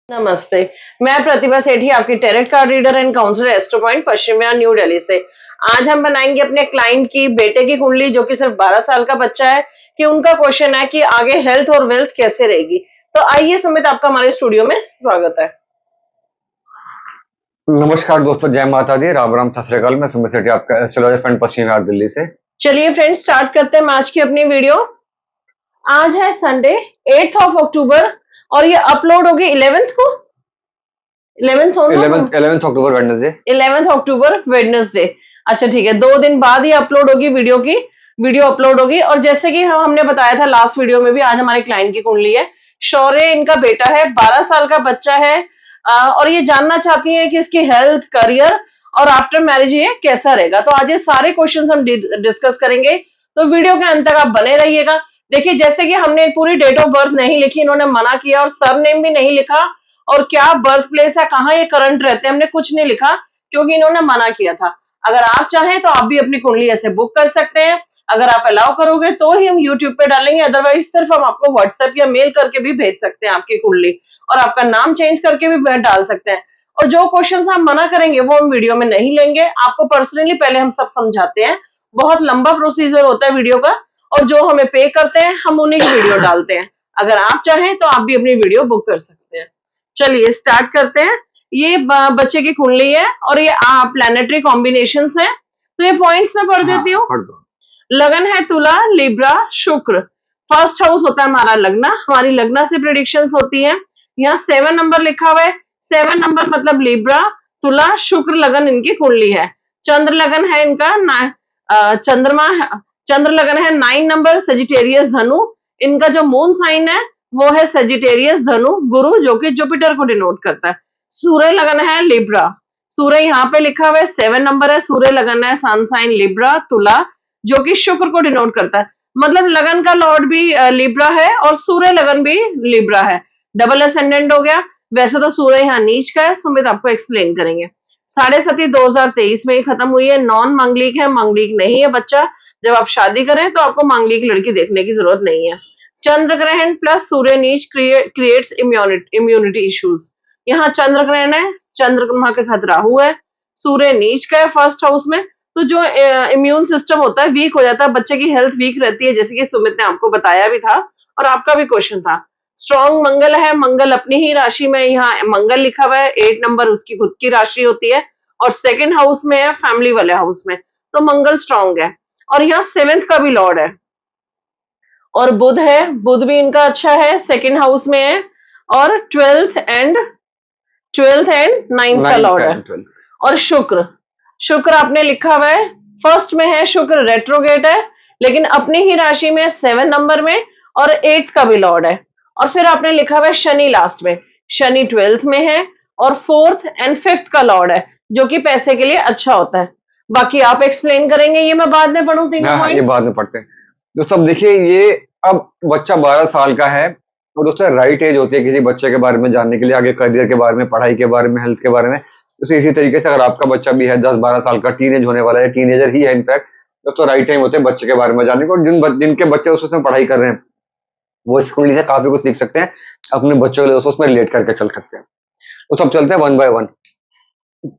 नमस्ते। मैं प्रतिभा सेठी, आपकी tarot card reader and counsellor astro point Paschim Vihar new Delhi से। आज हम बनाएंगे अपने क्लाइंट की बेटे की कुंडली, जो कि सिर्फ 12 साल का बच्चा है, कि उनका क्वेश्चन है कि आगे हेल्थ और वेल्थ कैसे रहेगी। तो आइए सुमित, आपका हमारे स्टूडियो में स्वागत है। नमस्कार दोस्तों, जय माता दी, राम राम, सत श्री अकाल। मैं सुमित सेठी, आपका एस्ट्रोलॉजर फ्रेंड पश्चिम विहार दिल्ली से। चलिए फ्रेंड्स, स्टार्ट करते हैं आज की अपनी वीडियो। आज है संडे 8 ऑफ अक्टूबर और ये अपलोड होगी 11th को। 11th हो ना? 11th अक्टूबर वेडनेसडे। 11th अक्टूबर वेडनेसडे। अच्छा ठीक है, 2 दिन बाद ही अपलोड होगी वीडियो की। वीडियो अपलोड होगी और जैसे कि हमने बताया था लास्ट वीडियो में भी, आज हमारे क्लाइंट की कुंडली है। शौर्य इनका बेटा है, 12 साल का बच्चा है। और ये जानना चाहती है कि इसकी हेल्थ, करियर और आफ्टर मैरिज ये कैसा रहेगा। तो आज ये सारे क्वेश्चंस हम डिस्कस करेंगे, तो वीडियो के अंत तक आप बने रहिएगा। देखिए, जैसे कि हमने पूरी डेट ऑफ बर्थ नहीं लिखी, इन्होंने मना किया, और सरनेम भी नहीं लिखा, और क्या बर्थ प्लेस है, कहाँ ये करंट रहते हैं, हमने कुछ नहीं लिखा क्योंकि इन्होंने मना किया था। अगर आप चाहें तो आप भी अपनी कुंडली ऐसे बुक कर सकते हैं। अगर आप अलाउ करोगे तो ही हम यूट्यूब पे डालेंगे, अदरवाइज सिर्फ हम आपको व्हाट्सएप या मेल करके भी भेज सकते हैं आपकी कुंडली, और आपका नाम चेंज करके भी डाल सकते हैं। और जो क्वेश्चन हम मना करेंगे वो हम वीडियो में नहीं लेंगे, आपको पर्सनली पहले हम सब समझाते हैं। बहुत लंबा प्रोसीजर होता है वीडियो का, और जो हमें पे करते हैं हम उन्हीं की वीडियो डालते हैं। अगर आप चाहें तो आप भी अपनी वीडियो बुक कर सकते हैं। चलिए स्टार्ट करते हैं। ये बच्चे की कुंडली है और ये प्लैनेटरी कॉम्बिनेशंस है। तो ये पॉइंट्स में पढ़ देती हूँ। पढ़ दो। लगन है तुला, लिब्रा, शुक्र। फर्स्ट हाउस होता है हमारा लग्न, हमारी लग्न से प्रिडिक्शंस होती है। यहाँ 7 नंबर लिखा हुआ है। 7 नंबर मतलब लिब्रा, तुला, शुक्र लगन इनकी कुंडली है। चंद्र लगन है इनका चंद्रमा, चंद्र लगन है 9 नंबर, सेजिटेरियस धनु। इनका जो मून साइन है वो है सेजिटेरियस धनु गुरु, जो कि जुपिटर को डिनोट करता है। सूर्य लगन है लिब्रा। सूर्य यहाँ पे लिखा हुआ है 7 नंबर है। सूर्य लगन है सन साइन लिब्रा, तुला, जो कि शुक्र को डिनोट करता है। मतलब लगन का लॉर्ड भी लिब्रा है और सूर्य लगन भी लिब्रा है। डबल असेंडेंट हो गया। वैसे तो सूर्य यहाँ नीच का है, सुमित आपको एक्सप्लेन करेंगे। 7.5 2023 में ही खत्म हुई है। नॉन मांगलिक है, मांगलिक नहीं है बच्चा। जब आप शादी करें तो आपको मांगलिक लड़की देखने की जरूरत नहीं है। चंद्र ग्रहण प्लस सूर्य नीच क्रिएट्स इम्यूनिटी इश्यूज। यहाँ चंद्र ग्रहण है, चंद्रमा के साथ राहु है, सूर्य नीच का है फर्स्ट हाउस में। तो जो इम्यून सिस्टम होता है वीक हो जाता है, बच्चे की हेल्थ वीक रहती है, जैसे कि सुमित ने आपको बताया भी था और आपका भी क्वेश्चन था। स्ट्रॉन्ग मंगल है, मंगल अपनी ही राशि में, यहाँ मंगल लिखा हुआ है, 8 नंबर उसकी खुद की राशि होती है, और सेकंड हाउस में है, फैमिली वाले हाउस में। तो मंगल स्ट्रॉन्ग है, और यहाँ 7th का भी लॉर्ड है। और बुध है, बुध भी इनका अच्छा है, सेकंड हाउस में है, और 12th एंड 9th का लॉर्ड है। और शुक्र, शुक्र आपने लिखा हुआ है फर्स्ट में है, शुक्र रेट्रोगेट है, लेकिन अपनी ही राशि में 7 नंबर में, और 8th का भी लॉर्ड है। और फिर आपने लिखा हुआ है शनि लास्ट में, शनि 12th में है, और 4th एंड 5th का लॉर्ड है, जो कि पैसे के लिए अच्छा होता है। बाकी आप एक्सप्लेन करेंगे, ये मैं बाद में पढ़ूं तीनों हाँ, ये पॉइंट्स। बाद में पढ़ते हैं। दोस्तों अब देखिए, ये अब बच्चा 12 साल का है, और दोस्तों राइट एज होती है किसी बच्चे के बारे में जानने के लिए, आगे करियर के बारे में, पढ़ाई के बारे में, हेल्थ के बारे में। तो इसी तरीके से अगर आपका बच्चा भी है 10-12 साल का, टीनेज होने वाला है, टीनेजर ही है इनफैक्ट, दोस्तों राइट टाइम होते हैं बच्चे के बारे में जानने को। और जिनके बच्चे उस समय पढ़ाई कर रहे हैं वो इस कुंडली से काफी कुछ सीख सकते हैं, अपने बच्चों के लिए दोस्तों उसमें रिलेट करके चल सकते हैं। तो सब चलते हैं 1 बाय 1।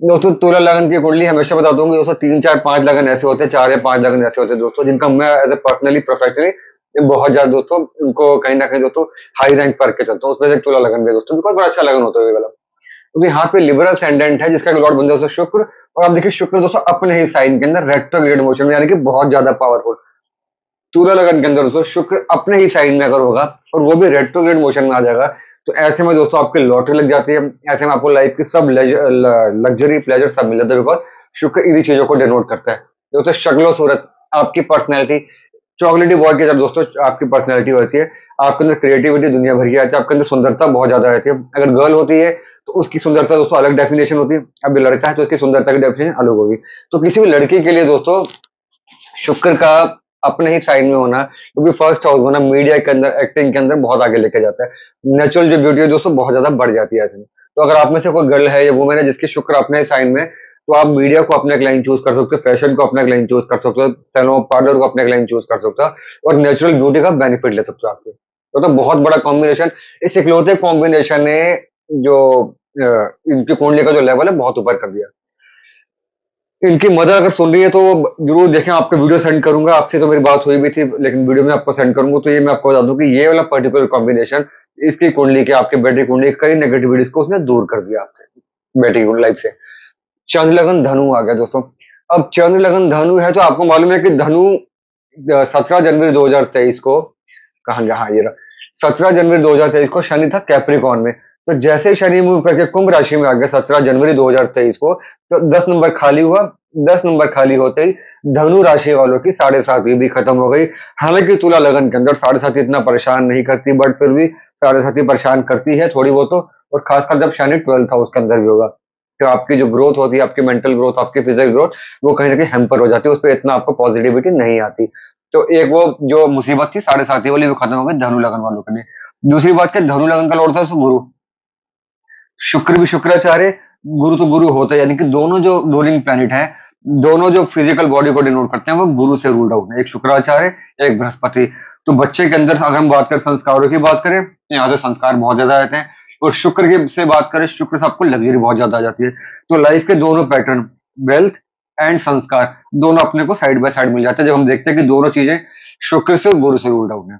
दोस्तों तुला लगन की कुंडली हमेशा बताता हूँ कि दोस्तों 3-4-5 लगन ऐसे होते हैं, 4 या 5 लगन ऐसे होते हैं दोस्तों, जिनका मैं एज ए पर्सनली प्रोफेशनली बहुत ज्यादा दोस्तों उनको कहीं ना कहीं दोस्तों हाई रैंक पर के चलता हूँ। उसमें से तुला लगन भी दोस्तों बिकॉज बड़ा अच्छा लगन होता है ये वाला, क्योंकि यहाँ पे लिबरल असेंडेंट है जिसका लॉर्ड बनता है दोस्तों शुक्र। और आप देखिए शुक्र दोस्तों अपने ही साइन के अंदर रेट्रोग्रेड मोशन में, यानी कि बहुत ज्यादा पावरफुल। तुला लगन के अंदर दोस्तों शुक्र अपने ही साइन में अगर होगा और वो भी रेट्रोग्रेड मोशन में आ जाएगा, तो ऐसे में दोस्तों आपकी लॉटरी लग जाती है। ऐसे में आपको लाइफ की सब लग्जरी प्लेजर सब मिल जाता है, बिकॉज शुक्र इन्हीं चीजों को डिनोट करता है। दोस्तों शक्लो सूरत, आपकी पर्सनैलिटी, चॉकलेटी बॉय की तरफ दोस्तों आपकी पर्सनैलिटी होती है। आपके अंदर क्रिएटिविटी दुनिया भर की आती है, आपके अंदर सुंदरता बहुत ज्यादा रहती है। अगर गर्ल होती है तो उसकी सुंदरता दोस्तों अलग डेफिनेशन होती है, अभी लड़का है तो उसकी सुंदरता की डेफिनेशन अलग होगी। तो किसी भी लड़की के लिए दोस्तों शुक्र का अपने ही साइड में होना, क्योंकि फर्स्ट हाउस होना मीडिया के अंदर, एक्टिंग के अंदर बहुत आगे लेके जाता है। नेचुरल जो ब्यूटी है दोस्तों बहुत ज्यादा बढ़ जाती है ऐसे में। तो अगर आप में से कोई गर्ल है या वुमेन है जिसके शुक्र अपने साइन में, तो आप मीडिया को अपने क्लाइंट चूज कर सकते हो, फैशन को अपने क्लाइंट चूज कर सकते हो, सैलून पार्लर को अपने क्लाइंट चूज कर सकते हो, और नेचुरल ब्यूटी का बेनिफिट ले सकते हो आपके। तो बहुत बड़ा कॉम्बिनेशन, इस इकलौते कॉम्बिनेशन ने जो इनकी कुंडली का जो लेवल है बहुत ऊपर कर दिया। इनकी मदर अगर सुन रही है तो जरूर देखें, आपको वीडियो सेंड करूंगा, आपसे तो मेरी बात हुई भी थी लेकिन वीडियो में आपको सेंड करूंगा। तो ये मैं आपको बता दूं कि ये वाला पर्टिकुलर कॉम्बिनेशन इसकी कुंडली के, आपके बेटे की कुंडली कई नेगेटिविटीज को उसने दूर कर दिया आपसे, बेटे की लाइफ से। चंद्र लगन धनु आ गया दोस्तों। अब चंद्र लगन धनु है तो आपको मालूम है कि धनु 17 जनवरी 2023 को, कहाँ गया, हाँ ये रहा, 17 जनवरी 2023 को शनि था कैप्रिकॉन में। तो जैसे ही शनि मूव करके कुंभ राशि में आ गया 17 जनवरी 2023 को, तो 10 नंबर खाली हुआ। 10 नंबर खाली होते ही धनु राशि वालों की 7.5 भी खत्म हो गई। हालांकि तुला लगन के अंदर 7.5 इतना परेशान नहीं करती, बट फिर भी 7.5 परेशान करती है थोड़ी बहुत तो। और खासकर जब शनि 12th हाउस के अंदर भी होगा तो आपकी जो ग्रोथ होती है, आपकी मेंटल ग्रोथ, आपकी फिजिकल ग्रोथ, वो कहीं ना कहीं हैम्पर हो जाती है, उस पर इतना आपको पॉजिटिविटी नहीं आती। तो एक वो जो मुसीबत थी 7.5 वाली, वो खत्म हो गई धनु लगन वालों के लिए। दूसरी बात क्या, धनु लगन का लॉर्ड था गुरु। शुक्र भी शुक्राचार्य, गुरु तो गुरु होता है, यानी कि दोनों जो रूलिंग प्लैनेट है, दोनों जो फिजिकल बॉडी को डिनोट करते हैं, वो गुरु से रूल्ड आउट है, एक शुक्राचार्य, एक बृहस्पति। तो बच्चे के अंदर अगर हम बात करें, संस्कारों की बात करें, यहाँ से संस्कार बहुत ज्यादा रहते हैं। और शुक्र की से बात करें, शुक्र से आपको लग्जरी बहुत ज्यादा आ जाती है। तो लाइफ के दोनों पैटर्न, वेल्थ एंड संस्कार, दोनों अपने को साइड बाय साइड मिल जाते हैं जब हम देखते हैं कि दोनों चीजें शुक्र से और गुरु से रूल्ड आउट है।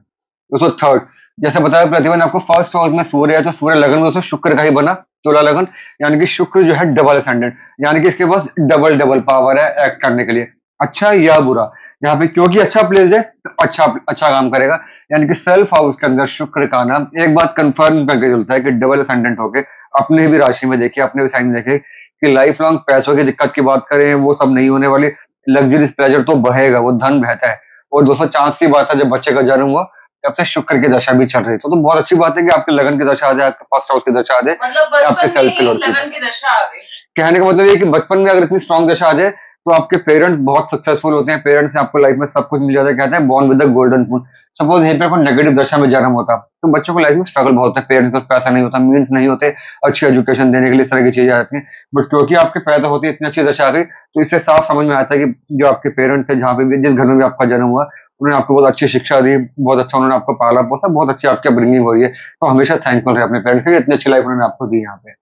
दोस्तों थर्ड, जैसे बताया प्रतिभा ने आपको, फर्स्ट हाउस में सूर्य है, तो सूर्य लगन में दोस्तों शुक्र का ही बना, तुला लगन। यानी कि शुक्र जो है डबल असेंडेंट, यानी कि इसके पास डबल डबल पावर है एक्ट करने के लिए, अच्छा या बुरा। यहाँ पे क्योंकि अच्छा प्लेस है तो अच्छा अच्छा काम करेगा। यानी कि सेल्फ हाउस के अंदर शुक्र का नाम एक बात कंफर्म करके चलता है कि डबल असेंडेंट होके अपने भी राशि में देखिए, अपने भी साइन देखे कि लाइफ लॉन्ग पैसों की दिक्कत की बात करें, वो सब नहीं होने वाली। लग्जरीज प्लेजर तो बहेगा, वो धन बहता है। और दोस्तों चांस की बात है, जब बच्चे का जन्म हुआ तब से शुक्र की दशा भी चल रही, तो बहुत अच्छी बात है कि आपके लगन की दशा आ जाए, आपके फर्स्ट हाउस की दशा आ जाए, मतलब आपके बचपन में सेल्फ के ही लॉर्ड की लगन दशा। की दशा आ गई। कहने का मतलब ये है कि बचपन में अगर इतनी स्ट्रांग दशा आ जाए तो आपके पेरेंट्स बहुत सक्सेसफुल होते हैं, पेरेंट्स से आपको लाइफ में सब कुछ मिल जाता है। कहते हैं born with the golden spoon. Suppose यहीं पे कोई नेगेटिव दशा में जन्म होता तो बच्चों को लाइफ में स्ट्रगल बहुत होता है, पेरेंट्स के पास पैसा नहीं होता, मीन्स नहीं होते अच्छी एजुकेशन देने के लिए, इस तरह की चीजें आती हैं। बट क्योंकि आपके पैदा होती है इतनी अच्छी दशा आ गई, तो इससे साफ समझ में आता है कि जो आपके पेरेंट्स थे, जहाँ पे भी, जिस घर में भी आपका जन्म हुआ, उन्होंने आपको बहुत अच्छी शिक्षा दी, बहुत अच्छा उन्होंने आपको पाला पोसा, बहुत अच्छी आपकी अपब्रिंगिंग हुई है। तो हमेशा थैंकफुल रहे अपने पेरेंट्स के, इतनी अच्छी लाइफ उन्होंने आपको दी। यहाँ पे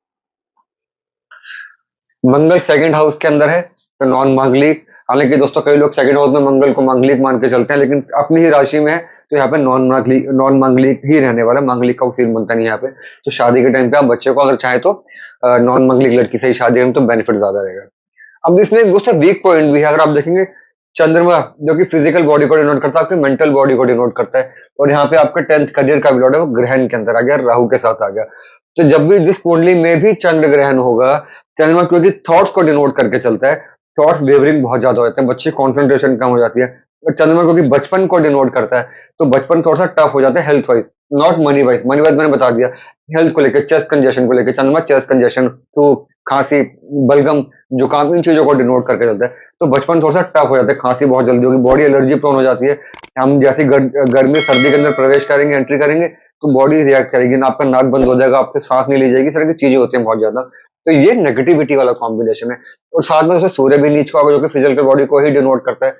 मंगल सेकंड हाउस के अंदर है तो नॉन मांगलिक। हालांकि दोस्तों कई लोग सेकंड हाउस में मंगल को मांगलिक मान के चलते हैं, लेकिन अपनी ही राशि में है तो यहाँ पे नॉन मांगलिक ही रहने वाला, मांगलिक का सीन बनता नहीं यहाँ पे। तो शादी के टाइम पे आप बच्चे को अगर चाहे तो नॉन मांगलिक लड़की से ही शादी करें तो बेनिफिट ज्यादा रहेगा। अब इसमें एक दोस्तों वीक पॉइंट भी है, अगर आप देखेंगे चंद्रमा जो कि फिजिकल बॉडी को डिनोट करता है, आपकी मेंटल बॉडी को डिनोट करता है। और यहाँ पे आपका 10th करियर का भी लॉर्ड है, वो ग्रहण के अंदर आ गया, राहु के साथ आ गया। तो जब भी जिस कुंडली में भी चंद्र ग्रहण होगा, चंद्रमा क्योंकि थॉट्स को डिनोट करके चलता है, थॉट्स वेवरिंग बहुत ज्यादा हो जाते हैं, बच्चे कॉन्सेंट्रेशन कम हो जाती है। और चंद्रमा क्योंकि बचपन को डिनोट करता है, तो बचपन थोड़ा सा टफ हो जाता है health wise, not money wise. Money wise मैंने बता दिया, हेल्थ को लेकर, चेस्ट कंजेशन को लेकर, चंद्रमा चेस्ट कंजेशन, तो खांसी, बलगम, जुकाम, इन चीजों को डिनोट करके चलता है। तो बचपन थोड़ा सा टफ हो जाता है, खांसी बहुत जल्दी होगी, बॉडी एलर्जी प्रोन हो जाती है। हम जैसे गर्मी सर्दी के अंदर प्रवेश करेंगे, एंट्री करेंगे, तो बॉडी रिएक्ट करेगी ना, आपका नाक बंद हो जाएगा, आपके सांस नहीं ली जाएगी, इस तरह की चीजें होती हैं बहुत ज्यादा। तो ये नेगेटिविटी वाला कॉम्बिनेशन है। और साथ में जैसे सूर्य भी नीच को आगे, जो कि फिजिकल बॉडी को ही डिनोट करता है।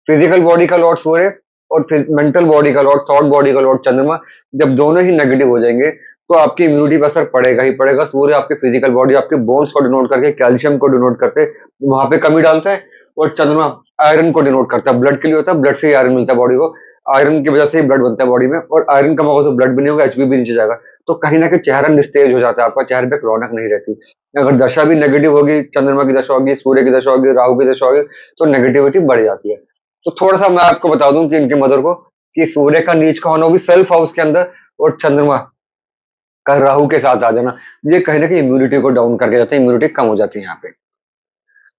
फिजिकल बॉडी का लॉर्ड सूर्य और मेंटल बॉडी का लॉर्ड, थॉट बॉडी का लॉर्ड चंद्रमा, जब दोनों ही नेगेटिव हो जाएंगे तो आपकी इम्यूनिटी पर असर पड़ेगा ही पड़ेगा। सूर्य आपके फिजिकल बॉडी, आपके बोन्स को डिनोट करके, कैल्शियम को डिनोट करते वहां पे कमी डालता है। और चंद्रमा आयरन को डिनोट करता है, ब्लड के लिए होता है, ब्लड से ही आयरन मिलता है बॉडी को, आयरन की वजह से ही ब्लड बनता है बॉडी में। और आयरन कम होगा तो ब्लड भी नहीं होगा, एचपी भी नीचे जाएगा, तो कहीं ना कहीं चेहरा निस्तेज हो जाता है, आपका चेहरे पे रौनक नहीं रहती। अगर दशा भी नेगेटिव होगी, चंद्रमा की दशा होगी, सूर्य की दशा होगी, राहु की दशा होगी, तो नेगेटिविटी बढ़ जाती है। तो थोड़ा सा मैं आपको बता दूं कि इनके मदर को, कि सूर्य का नीच का होना भी सेल्फ हाउस के अंदर, और चंद्रमा का राहु के साथ आ जाना, ये कहीं ना कहीं इम्यूनिटी को डाउन करके जाता है, इम्यूनिटी कम हो जाती है यहाँ पे।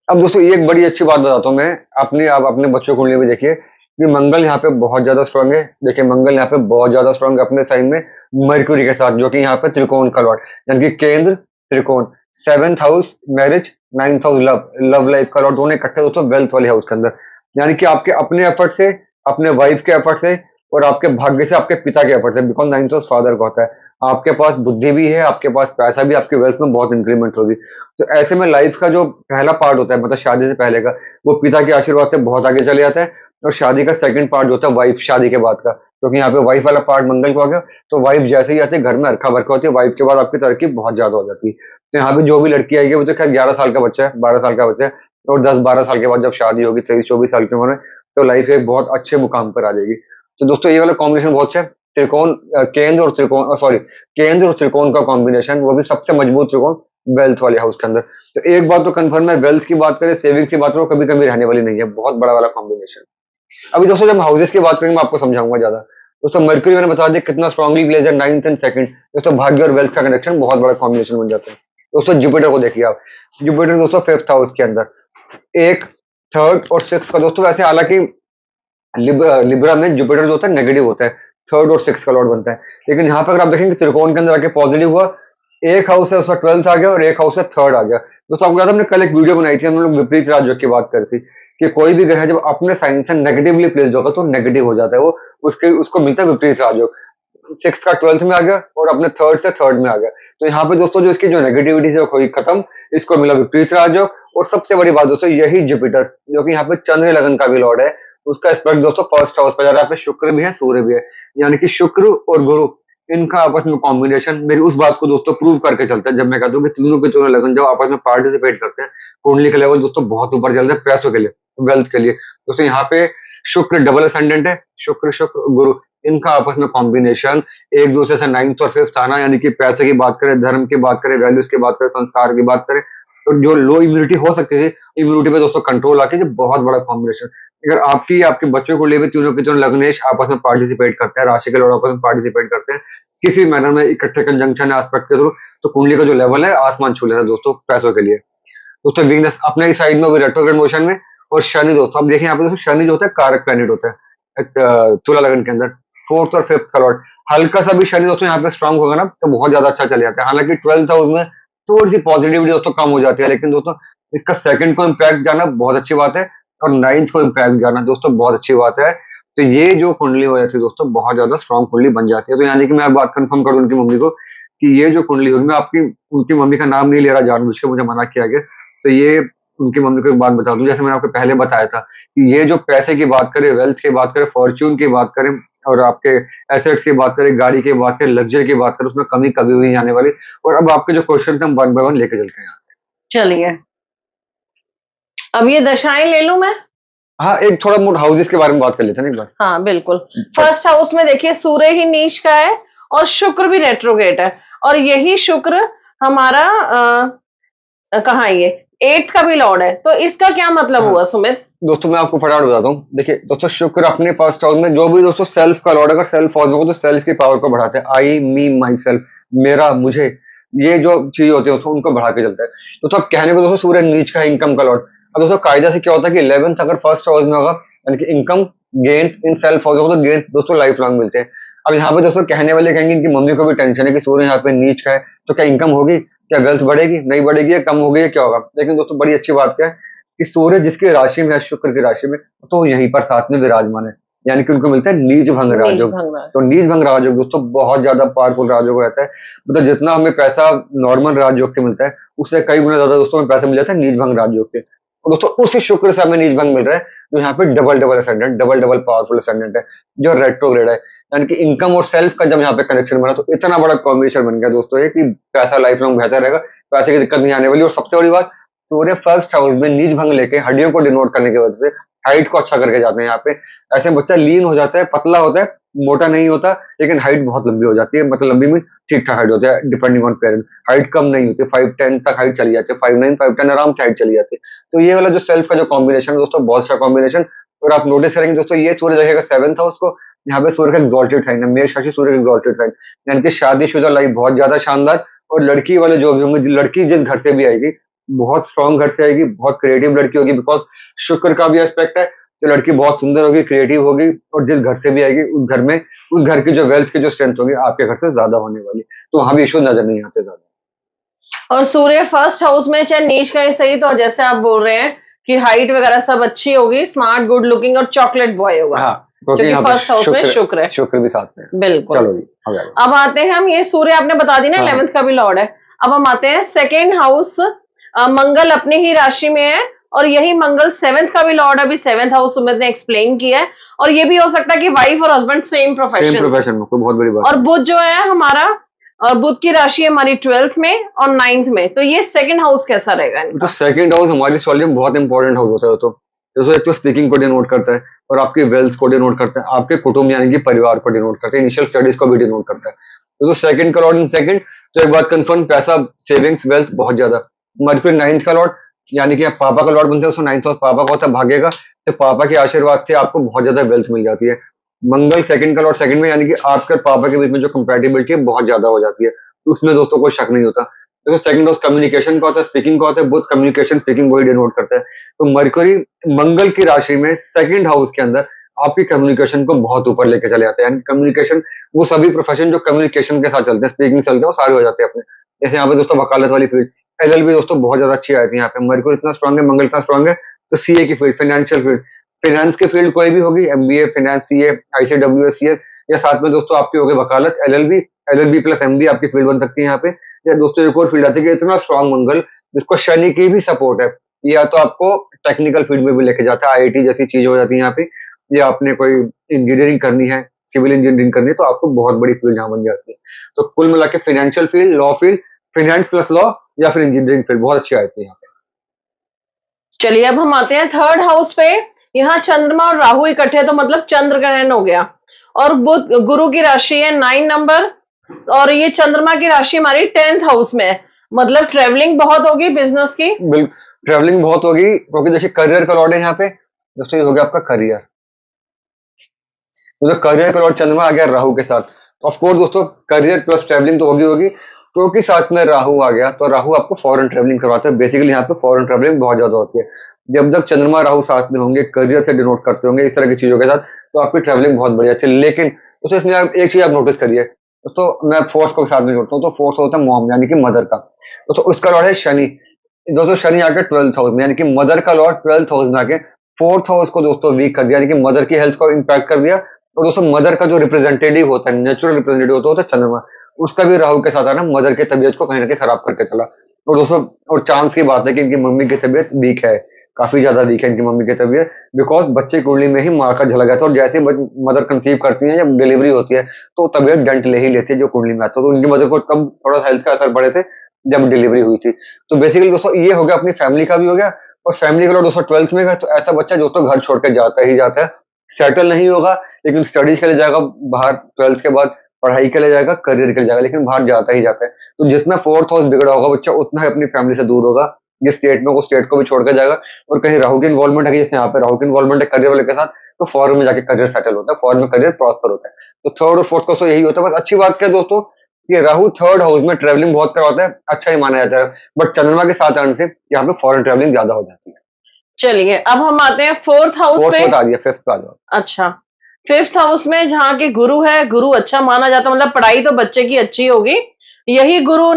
अब दोस्तों एक बड़ी अच्छी बात बताता हूँ मैं, अपनी आप अपने बच्चों को लिए भी देखिए कि मंगल यहाँ पे बहुत ज्यादा स्ट्रांग है। देखिए मंगल यहाँ पे बहुत ज्यादा स्ट्रांग है अपने साइन में, मर्क्यूरी के साथ, जो कि यहाँ पे त्रिकोण का लॉर्ड, यानी कि केंद्र त्रिकोण, 7th house marriage, 9th house love, love life का लॉर्ड, दोनों इकट्ठे दोस्तों वेल्थ वाले हाउस के अंदर। यानी कि आपके अपने एफर्ट से, अपने वाइफ के एफर्ट से, और आपके भाग्य से, आपके पिता के एफर्ट से, बिकॉज 9th हाउस फादर का होता है। आपके पास बुद्धि भी है, आपके पास पैसा भी, आपके वेल्थ में बहुत इंक्रीमेंट होगी। तो ऐसे में लाइफ का जो पहला पार्ट होता है, मतलब शादी से पहले का, वो पिता के आशीर्वाद से बहुत आगे चले जाता है। और शादी का सेकंड पार्ट जो होता है वाइफ, शादी के बाद का, क्योंकि यहाँ पे वाइफ वाला पार्ट मंगल को आ गया, तो वाइफ जैसे ही आती है घर में अर्खा बरखा होती है, वाइफ के बाद आपकी तरक्की बहुत ज्यादा हो जाती है। तो यहाँ पे जो भी लड़की आएगी वो तो खैर 11 साल का बच्चा है, 12 साल का बच्चा है, और 10-12 साल के बाद जब शादी होगी 23-24 साल की उम्र में, तो लाइफ एक बहुत अच्छे मुकाम पर आ जाएगी। तो दोस्तों ये वाला कॉम्बिनेशन बहुत अच्छा है। त्रिकोण केंद्र और त्रिकोण, सॉरी, केंद्र और त्रिकोण का कॉम्बिनेशन, वो भी सबसे मजबूत त्रिकोण वेल्थ वाले हाउस के अंदर। तो एक बात तो कंफर्म है, वेल्थ की बात करें, सेविंग्स की बात करें, कभी कभी रहने वाली नहीं है, बहुत बड़ा वाला कॉम्बिनेशन। अभी दोस्तों जब हाउसेस की बात करेंगे मैं आपको समझाऊंगा ज्यादा। दोस्तों मर्क्यूरी मैंने बता दिया कितना स्ट्रांगली प्लेस है 9th एंड 2nd। दोस्तों भाग्य और वेल्थ का कनेक्शन बहुत बड़ा कॉम्बिनेशन बन जाता है। दोस्तों जुपिटर को देखिए आप, जुपिटर दोस्तों 5th हाउस के अंदर, एक 3rd और 6th का। दोस्तों वैसे हालांकि लिब्रा में जुपिटर जो होता है नेगेटिव होता है, 3rd और 6th का लॉर्ड बनता है, लेकिन यहाँ पर अगर आप देखेंगे त्रिकोण के अंदर आके पॉजिटिव हुआ, एक हाउस है उसका 12th आ गया और एक हाउस है 3rd आ गया। दोस्तों आपको याद है हमने कल एक वीडियो बनाई थी, हम लोग विपरीत राजयोग की बात करती कि कोई भी ग्रह जब अपने साइन से नेगेटिवली प्लेस्ड होगा तो नेगेटिव हो जाता है वो, उसके उसको मिलता है विपरीत राजयोग। 6th का 12th में आ गया और अपने 3rd से 3rd में आ गया। तो यहाँ पे दोस्तों जो इसकी जो नेगेटिविटी है वो हुई खत्म, इसको मिला विपरीत राजयोग। और सबसे बड़ी बात दोस्तों यही जुपिटर जो कि यहाँ पे चंद्र लगन का भी लॉर्ड है, उसका एस्पेक्ट दोस्तों 1st हाउस पर जा रहा है। यहाँ पे शुक्र भी है, सूर्य भी है, यानी कि शुक्र और गुरु इनका आपस में कॉम्बिनेशन मेरी उस बात को दोस्तों प्रूव करके चलता है, जब मैं कहता हूँ कि तीनों के तीनों लगन जब आपस में पार्टिसिपेट करते हैं, कुंडली का लेवल दोस्तों बहुत ऊपर चलता है पैसों के लिए, वेल्थ के लिए। दोस्तों यहाँ पे शुक्र डबल असेंडेंट है, शुक्र शुक्र गुरु इनका आपस में कॉम्बिनेशन, एक दूसरे से 9th और 5th आना, यानी कि पैसे की बात करें, धर्म की बात करें, वैल्यूज की बात करें, संस्कार की बात करें, तो जो लो इम्यूनिटी हो सकती थी, इम्यूनिटी पे दोस्तों कंट्रोल आके, जो बहुत बड़ा कॉम्बिनेशन। अगर आपकी आपके बच्चों को लेकर तीनों के तीनों लग्नेश आपस में पार्टिसिपेट करते हैं, राशि के लोग आपस में पार्टिसिपेट करते हैं किसी मैनर में, इकट्ठे कंजंक्शन एस्पेक्ट के थ्रू, तो कुंडली का जो लेवल है आसमान छू लेता है दोस्तों पैसों के लिए। दोस्तों वीनस अपने ही साइड में वो रेट्रोग्रेड मोशन में, और शनि दोस्तों आप देखें यहाँ पे दोस्तों शनि जो होता है कारक प्लैनेट होता है तुला लगन के अंदर, 4th और 5th का लॉर्ड। हल्का सा भी शनि दोस्तों यहाँ पे स्ट्रांग होगा ना तो बहुत ज्यादा अच्छा चले जाता है। हालांकि 12th हाउस में थोड़ी सी पॉजिटिविटी दोस्तों कम हो जाती है, लेकिन दोस्तों इसका 2nd को इम्पैक्ट जाना बहुत अच्छी बात है, और 9th को इम्पैक्ट जाना दोस्तों बहुत अच्छी बात है। तो ये जो कुंडली हो जाती है दोस्तों बहुत ज्यादा स्ट्रांग कुंडली बन जाती है। तो यानी कि मैं बात कंफर्म करूँ उनकी मम्मी को कि ये जो कुंडली होगी, मैं आपकी उनकी मम्मी का नाम नहीं ले रहा जानबूझ के, मुझे मना किया गया, तो ये उनकी मम्मी को एक बात बता दूं, जैसे मैंने आपको पहले बताया था कि ये जो पैसे की बात करें, वेल्थ की बात करें, फॉर्च्यून की बात करें, और आपके एसेट्स की बात करें, गाड़ी की बात करें, लग्जरी की बात करें, उसमें कमी कभी हुई नहीं आने वाली। और अब आपके जो क्वेश्चन थे हम 1 बाय 1 लेके चलते हैं यहाँ से। चलिए अब ये दशाएं ले लूं मैं। हाँ, एक थोड़ा मोटा हाउसेस के बारे में बात कर लेते हैं ना एक बार। हाँ बिल्कुल। फर्स्ट हाउस में देखिए सूर्य ही नीच का है और शुक्र भी रेट्रोगेट है, और यही शुक्र हमारा कहाँ ये 8th का भी लॉर्ड है, तो इसका क्या मतलब हुआ सुमित? दोस्तों मैं आपको फटाफट बताता हूँ। देखिए दोस्तों शुक्र अपने 1st हाउस में, जो भी दोस्तों सेल्फ का लॉर्ड, अगर सेल्फ हाउस में हो तो सेल्फ की पावर को बढ़ाते हैं, आई मी माई सेल्फ, मेरा मुझे, ये जो चीज होती है दोस्तों उनको बढ़ा के चलता है। दोस्तों अब कहने को दोस्तों सूर्य नीच का इनकम का लॉर्ड। अब दोस्तों कायदा से क्या होता है कि 11th अगर 1st हाउस में होगा, यानी कि income gains in self house होगा, तो गेन्स दोस्तों लाइफ लॉन्ग मिलते हैं। अब यहाँ पे दोस्तों कहने वाले कहेंगे इनकी मम्मी को भी टेंशन है कि सूर्य यहाँ पे नीच का है, तो क्या इनकम होगी, क्या वेल्थ बढ़ेगी, नहीं बढ़ेगी, या कम होगी, या क्या होगा। लेकिन दोस्तों बड़ी अच्छी बात क्या है कि सूर्य जिसकी राशि में है, शुक्र की राशि में, तो यहीं पर साथ में विराजमान है, यानी कि उनको मिलता है नीच भंग राजयोग। तो नीच भंग राजयोग दोस्तों बहुत ज्यादा पावरफुल राजयोग रहता है। मतलब जितना हमें पैसा नॉर्मल राजयोग से मिलता है उससे कई गुना ज्यादा दोस्तों हमें पैसा मिल जाता है नीच भंग राजयोग से। और दोस्तों उसी शुक्र से हमें नीच भंग मिल रहा है जो यहाँ पे double double ascendant, double double powerful ascendant है, जो रेट्रोग्रेड है। यानी कि इनकम और सेल्फ का जब यहाँ पे कनेक्शन बना तो इतना बड़ा कॉम्बिनेशन बन गया दोस्तों ये कि पैसा लाइफ लॉन्ग बेहतर रहेगा, पैसे की दिक्कत नहीं आने वाली। और सबसे बड़ी बात, सूर्य 1st हाउस में नीच भंग लेके हड्डियों को डिनोट करने की वजह से हाइट को अच्छा करके जाते हैं। यहाँ पे ऐसे बच्चा लीन हो जाता है, पतला होता है, मोटा नहीं होता, लेकिन हाइट बहुत लंबी हो जाती है। मतलब लंबी में ठीक ठाक हाइट होती है, डिपेंडिंग ऑन पेरेंट। हाइट कम नहीं होती, 5'10" तक हाइट चली जाती है, 5'9", 5'10" आराम से हाइट चली जाती है। तो ये वाला जो सेल्फ का जो कॉम्बिनेशन है दोस्तों बहुत अच्छा कॉम्बिनेशन। और आप नोटिस करेंगे दोस्तों ये सूर्य देखेगा 7th हाउस को, यहाँ पे सूर्य का एक्सॉल्टेड साइन है, मेष राशि सूर्य का एक्सॉल्टेड साइन, यानी कि शादीशुदा लाइफ बहुत ज्यादा शानदार। और लड़की वाले जो भी होंगे, लड़की जिस घर से भी आएगी बहुत स्ट्रॉन्ग घर से आएगी, बहुत क्रिएटिव लड़की होगी, बिकॉज शुक्र का भी एस्पेक्ट है। तो लड़की बहुत सुंदर होगी, क्रिएटिव होगी, और जिस घर से भी आएगी उस घर में उस घर की जो वेल्थ की जो स्ट्रेंथ होगी आपके घर से ज्यादा होने वाली, तो वहां भी इशू नजर नहीं आते ज्यादा। और सूर्य 1st हाउस में चाहे नीच का ही सही, तो जैसे आप बोल रहे हैं कि हाइट वगैरह सब अच्छी होगी, स्मार्ट, गुड लुकिंग और चॉकलेट बॉय होगा। हाँ, क्योंकि 1st हाउस में शुक्र है, शुक्र भी साथ में। बिल्कुल। चलो जी अब आते हैं हम, ये सूर्य आपने बता दी ना 11th का भी लॉर्ड है। अब हम आते हैं 2nd हाउस, मंगल अपनी ही राशि में है और यही मंगल 7th का भी लॉर्ड, अभी 7th हाउस सुमित ने एक्सप्लेन किया है। और ये भी हो सकता है कि वाइफ और हस्बैंड सेम सेम प्रोफेशन से। प्रोफेशन में, कोई बहुत बड़ी बात और नहीं। बुध जो है हमारा, बुध की राशि है हमारी 12th में और 9th में, तो ये सेकंड हाउस कैसा रहेगा तो इनका? सेकंड हाउस हमारी सॉल्व में बहुत इंपॉर्टेंट हाउस होता है। तो जैसे एक तो स्पीकिंग को डिनोट करता है, और आपकी वेल्थ को डिनोट करता है, आपके कुटुंब यानी कि परिवार को डिनोट करता है, इनिशियल स्टडीज को भी डिनोट करता है। तो सेकंड का लॉर्ड इन सेकंड, तो एक बात कंफर्म, पैसा, सेविंग्स, वेल्थ बहुत ज्यादा। मर्क्यूरी नाइन्थ का लॉर्ड, यानी कि आप पापा का लॉर्ड बनते हैं, उसको नाइन्थ हाउस पापा का होता है, भाग्य का। तो पापा के आशीर्वाद से आपको बहुत ज्यादा वेल्थ मिल जाती है। मंगल सेकंड का लॉर्ड सेकंड में, यानी कि आपके और पापा के बीच में जो कंपेटिबिलिटी है बहुत ज्यादा हो जाती है, तो उसमें दोस्तों कोई शक नहीं होता। देखो सेकंड हाउस कम्युनिकेशन का होता है, स्पीकिंग का होता है, बुध कम्युनिकेशन स्पीकिंग वही डिनोट करता है। तो मरकरी मंगल की राशि में सेकंड हाउस के अंदर आपकी कम्युनिकेशन को बहुत ऊपर लेके चले जाते हैं, यानी कम्युनिकेशन, वो सभी प्रोफेशन जो कम्युनिकेशन के साथ चलते हैं, स्पीकिंग चलते हैं, वो सारे हो जाते हैं अपने। जैसे यहाँ पे दोस्तों वकालत वाली फील्ड, एलएलबी दोस्तों बहुत ज्यादा अच्छी आती है यहाँ पे। मरकुरी इतना स्ट्रांग है, मंगल इतना स्ट्रांग है, तो सीए की फील्ड, फाइनेंशियल फील्ड, फाइनेंस की फील्ड कोई भी होगी, एमबीए, फाइनेंस, सीए, आईसीडब्ल्यूएस, सीए, या साथ में दोस्तों आपकी होगी वकालत, एलएलबी, एलएलबी प्लस एमबी आपकी फील्ड बन सकती है यहाँ पे। या दोस्तों एक और फील्ड आती है कि इतना स्ट्रांग मंगल जिसको शनि की भी सपोर्ट है, या तो आपको टेक्निकल फील्ड में भी लेके जाता है, आईआईटी जैसी चीज हो जाती है यहाँ पे, या आपने कोई इंजीनियरिंग करनी है, सिविल इंजीनियरिंग करनी है, तो आपको बहुत बड़ी फील्ड यहाँ बन जाती है। तो कुल मिला के financial field, law field, finance plus law, या फिर इंजीनियरिंग फील्ड बहुत अच्छी आती है यहाँ पे। चलिए अब हम आते हैं थर्ड हाउस पे। यहाँ चंद्रमा और राहु इकट्ठे हैं, तो मतलब चंद्र ग्रहण हो गया। और बुध गुरु की राशि है 9 नंबर, और ये चंद्रमा की राशि हमारी 10th हाउस में है। मतलब ट्रेवलिंग बहुत होगी बिजनेस की। बिल्कुल, ट्रैवलिंग बहुत होगी, क्योंकि देखिए करियर का लॉर्ड है यहाँ पे। दोस्तों ये हो गया आपका करियर, तो जो करियर का लॉर्ड चंद्रमा आ गया राहु के साथ, ऑफ कोर्स दोस्तों करियर प्लस ट्रैवलिंग तो होगी होगी, क्योंकि साथ में राहु आ गया, तो राहु आपको फॉरेन ट्रैवलिंग करवाता है। बेसिकली यहाँ पे फॉरेन ट्रैवलिंग बहुत ज्यादा होती है। जब तक चंद्रमा राहु साथ में होंगे, करियर से डिनोट करते होंगे इस तरह की चीजों के साथ, तो आपकी ट्रैवलिंग बहुत बढ़िया थी। लेकिन दोस्तों इसमें आप एक चीज आप नोटिस करिए, तो मैं फोर्स को साथ में जोड़ता हूँ, तो फोर्स होता है मॉम यानी कि मदर का। तो उसका लॉर्ड है शनि। दोस्तों शनि आके 12th हाउस में, यानी कि मदर का लॉर्ड 12th हाउस में आके 4th हाउस को दोस्तों वीक कर दिया, यानी कि मदर की हेल्थ को इम्पैक्ट कर दिया। और दोस्तों मदर का जो रिप्रेजेंटेटिव होता है, नेचुरल रिप्रेजेंटेटिव होता है चंद्रमा, उसका भी राहु के साथ आना मदर की तबीयत को कहीं ना कहीं खराब करके चला। और दोस्तों और चांस की बात है कि इनकी मम्मी की तबीयत वीक है, काफी ज्यादा वीक है इनकी मम्मी की तबीयत, बिकॉज बच्चे की कुंडली में ही माँ का झलक आता है, और जैसे मदर कंसीव करती है, जब डिलीवरी होती है, तो तबीयत डंट ले ही लेती है जो कुंडली में आता है। तो उनकी मदर को कब थोड़ा सा हेल्थ का असर पड़े थे, जब डिलीवरी हुई थी। तो बेसिकली दोस्तों ये हो गया, अपनी फैमिली का भी हो गया, और फैमिली का लोग दोस्तों 12th में गए, तो ऐसा बच्चा जो तो घर छोड़ के जाता ही जाता है, सेटल नहीं होगा, लेकिन स्टडीज के लिए जाएगा बाहर, 12th के बाद पढ़ाई के लिए जाएगा, करियर के लिए जाएगा, लेकिन बाहर जाता ही जाता है। तो जितना 4th हाउस बिगड़ा होगा बच्चा, उतना ही अपनी फैमिली से दूर होगा। जिस स्टेट में, वो स्टेट को भी छोड़ के जाएगा। और कहीं राहु की इन्वॉल्वमेंट है, जैसे यहाँ पे राहु की इन्वॉल्वमेंट है करियर वाले के साथ, तो फॉरेन में जाके करियर सेटल होता है, फॉरेन में करियर प्रॉस्पर होता है। तो थर्ड और फोर्थ का यही होता है। बस अच्छी बात क्या है दोस्तों, ये राहु थर्ड हाउस में ट्रेवलिंग बहुत करवाता है, अच्छा ही माना जाता है, बट चंद्रमा के साथ आने से यहाँ पे फॉरेन ट्रेवलिंग ज्यादा हो जाती है। चलिए अब हम आते हैं फोर्थ हाउस फोर्थ पे। बता दिया, फिफ्थ पे आ जाओ। अच्छा, फिफ्थ हाउस में जहाँ के गुरु है, गुरु अच्छा माना जाता है, मतलब पढ़ाई तो बच्चे की अच्छी होगी। यही गुरु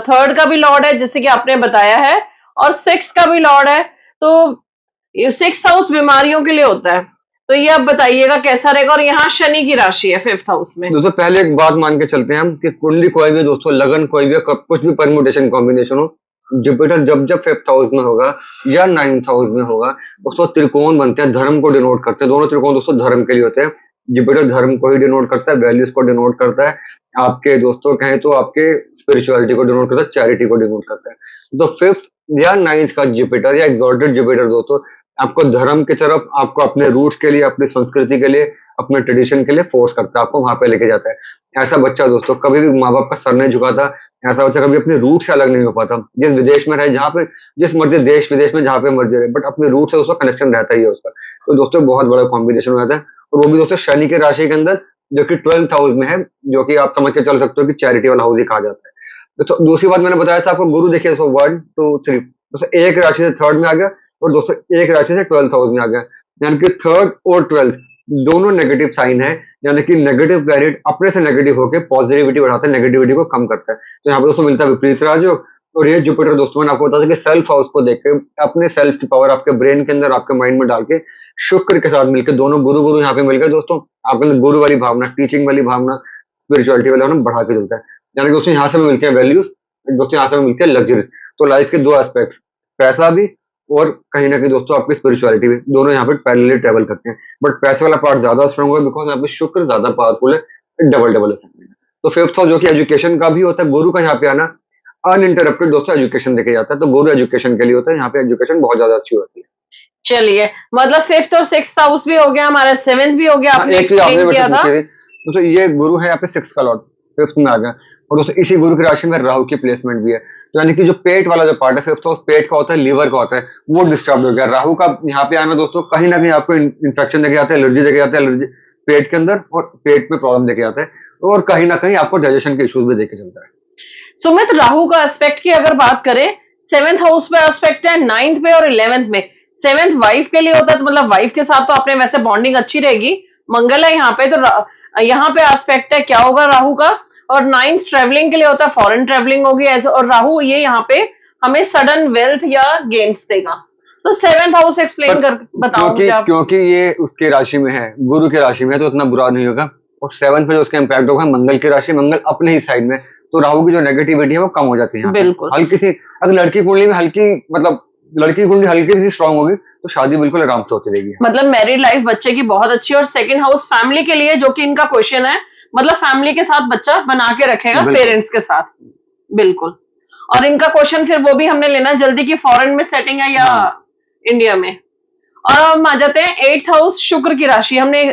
थर्ड का भी लॉर्ड है, जैसे कि आपने बताया है, और सिक्स का भी लॉर्ड है। तो ये सिक्स हाउस बीमारियों के लिए होता है। तो ये आप बताइएगा कैसा रहेगा। और यहाँ शनि की राशि है फिफ्थ हाउस में। दोस्तों पहले एक बात मान के चलते हैं हम कि कुंडली कोई भी दोस्तों, लगन कोई भी, कुछ भी परम्यूटेशन कॉम्बिनेशन हो, जुपिटर जब जब फिफ्थ हाउस में होगा या नाइन्थ हाउस में होगा, दोस्तों त्रिकोण बनते हैं, धर्म को डिनोट करते हैं। दोनों त्रिकोण दोस्तों धर्म के लिए होते हैं। जुपिटर धर्म को ही डिनोट करता है, वैल्यूज को डिनोट करता है, आपके दोस्तों कहें तो आपके स्पिरिचुअलिटी को डिनोट करता है, चैरिटी को डिनोट करता है। तो फिफ्थ या नाइन्थ का जुपिटर या एग्जॉल्टेड जुपिटर दोस्तों आपको धर्म की तरफ, आपको अपने रूट्स के लिए, अपनी संस्कृति के लिए, अपने ट्रेडिशन के लिए फोर्स करता है, आपको वहां पे लेके जाता है। ऐसा बच्चा दोस्तों कभी भी माँ बाप का सर नहीं झुकाता, ऐसा बच्चा कभी अपने रूट से अलग नहीं हो पाता। जिस विदेश में रहे, जहाँ पे, जिस मर्जी देश विदेश में जहाँ पे मर्जी रहे, बट अपने रूट से उसका कनेक्शन रहता ही है उसका। तो दोस्तों बहुत बड़ा कॉम्बिनेशन हो जाता है, और वो भी दोस्तों शनि के राशि के अंदर, जो कि 12th हाउस में है, जो कि आप समझ के चल सकते हो कि चैरिटी वाला हाउस ही कहा जाता है। तो दूसरी बात मैंने बताया था आपको, गुरु देखिए दोस्तों 1 2 3, दोस्तों एक राशि से थर्ड में आ गया, और दोस्तों एक राशि से 12th हाउस में आ गया, यानी कि थर्ड और 12th दोनों नेगेटिव साइन है, यानी कि नेगेटिव प्लैनेट अपने से नेगेटिव होकर पॉजिटिविटी बढ़ाता है, नेगेटिविटी को कम करता है। तो यहाँ पे दोस्तों मिलता है विपरीत राजयोग। और ये जुपिटर दोस्तों मैंने आपको बता था कि सेल्फ हाउस को देख के, अपने सेल्फ की पावर आपके ब्रेन के अंदर, आपके माइंड में डाल के, शुक्र के साथ मिलकर, दोनों गुरु गुरु यहाँ पे मिलकर दोस्तों आपके अंदर गुरु वाली भावना, टीचिंग वाली भावना, स्पिरिचुअलिटी वाली भावना बढ़ा के चलता है। यानी कि दोस्तों यहाँ से मिलते हैं वैल्यूज, दोस्तों यहाँ से मिलते हैं लग्जरीज। तो लाइफ के दो एस्पेक्ट, पैसा भी और कहीं ना कहीं दोस्तों आपकी स्पिरिचुअलिटी भी, दोनों यहाँ पे पैरेलली ट्रेवल करते हैं। बट पैसे वाला पार्ट ज्यादा स्ट्रॉन्ग है बिकॉज यहाँ पे शुक्र ज्यादा पावरफुल है, डबल डबल असेंबली। तो फिफ्थ हाउस जो कि एजुकेशन का भी होता है, गुरु का यहाँ पे आना अनइंटरप्टेड दोस्तों एजुकेशन देके जाता है, तो गुरु एजुकेशन के लिए होता है, यहाँ पे एजुकेशन बहुत ज्यादा अच्छी होती है। चलिए, मतलब फिफ्थ और सिक्स हाउस भी हो गया हमारा, सेवेंथ भी हो गया, हाँ, आपने एक चीज आपने एक्सप्लेन मेरे से किया था। पूछी थी, तो ये गुरु है यहाँ पे सिक्स का लॉर्ड, फिफ्थ में आ गया। और दोस्तों इसी गुरु की राशि में राहु की प्लेसमेंट भी है, तो यानी कि जो पेट वाला जो पार्ट है, फिफ्थ हाउस पेट का होता है, लीवर का होता है, वो डिस्टर्ब हो गया। राहु का यहाँ पे आना दोस्तों कहीं ना कहीं आपको इन्फेक्शन देके आता है, एलर्जी देके आता है, एलर्जी पेट के अंदर और पेट में प्रॉब्लम देके आता है, और कहीं ना कहीं आपको डाइजेशन के इश्यूज भी देके चलता है। सुमित, राहु का एस्पेक्ट की अगर बात करें, सेवेंथ हाउस पे एस्पेक्ट है, नाइन्थ पे और इलेवेंथ में। सेवेंथ वाइफ के लिए होता है, तो मतलब वाइफ के साथ तो आपने वैसे बॉन्डिंग अच्छी रहेगी, मंगल है यहाँ पे, तो यहाँ पे एस्पेक्ट है क्या होगा राहु का। और नाइन्थ ट्रेवलिंग के लिए होता है, फॉरेन ट्रेवलिंग होगी ऐसे, और राहु ये यहाँ पे हमें सडन वेल्थ या गेन्स देगा। तो सेवेंथ हाउस एक्सप्लेन कर बताओ मुझे क्योंकि आप। क्योंकि ये उसके राशि में है, गुरु की राशि में है, तो इतना बुरा नहीं होगा। और सेवंथ पे जो उसका इम्पैक्ट होगा मंगल की राशि, मंगल अपने ही साइड में, तो राहु की जो नेगेटिविटी है वो कम हो जाती है यहाँ पे। बिल्कुल। हल्की सी अगर लड़की कुंडली में हल्की, मतलब लड़की कुंडली हल्की सी स्ट्रांग होगी तो शादी बिल्कुल आराम से होती रहेगी। मतलब मैरिड लाइफ बच्चे की बहुत अच्छी। और सेकंड हाउस फैमिली के लिए, जो कि इनका क्वेश्चन है, मतलब फैमिली के साथ बच्चा बना के रखेगा, बिल्कुल। पेरेंट्स के साथ। बिल्कुल। और इनका क्वेश्चन फिर वो भी हमने लेना जल्दी की, फॉरेन में सेटिंग है या हाँ। इंडिया में। और अब हम आ जाते हैं एट्थ हाउस, शुक्र की राशि। हमने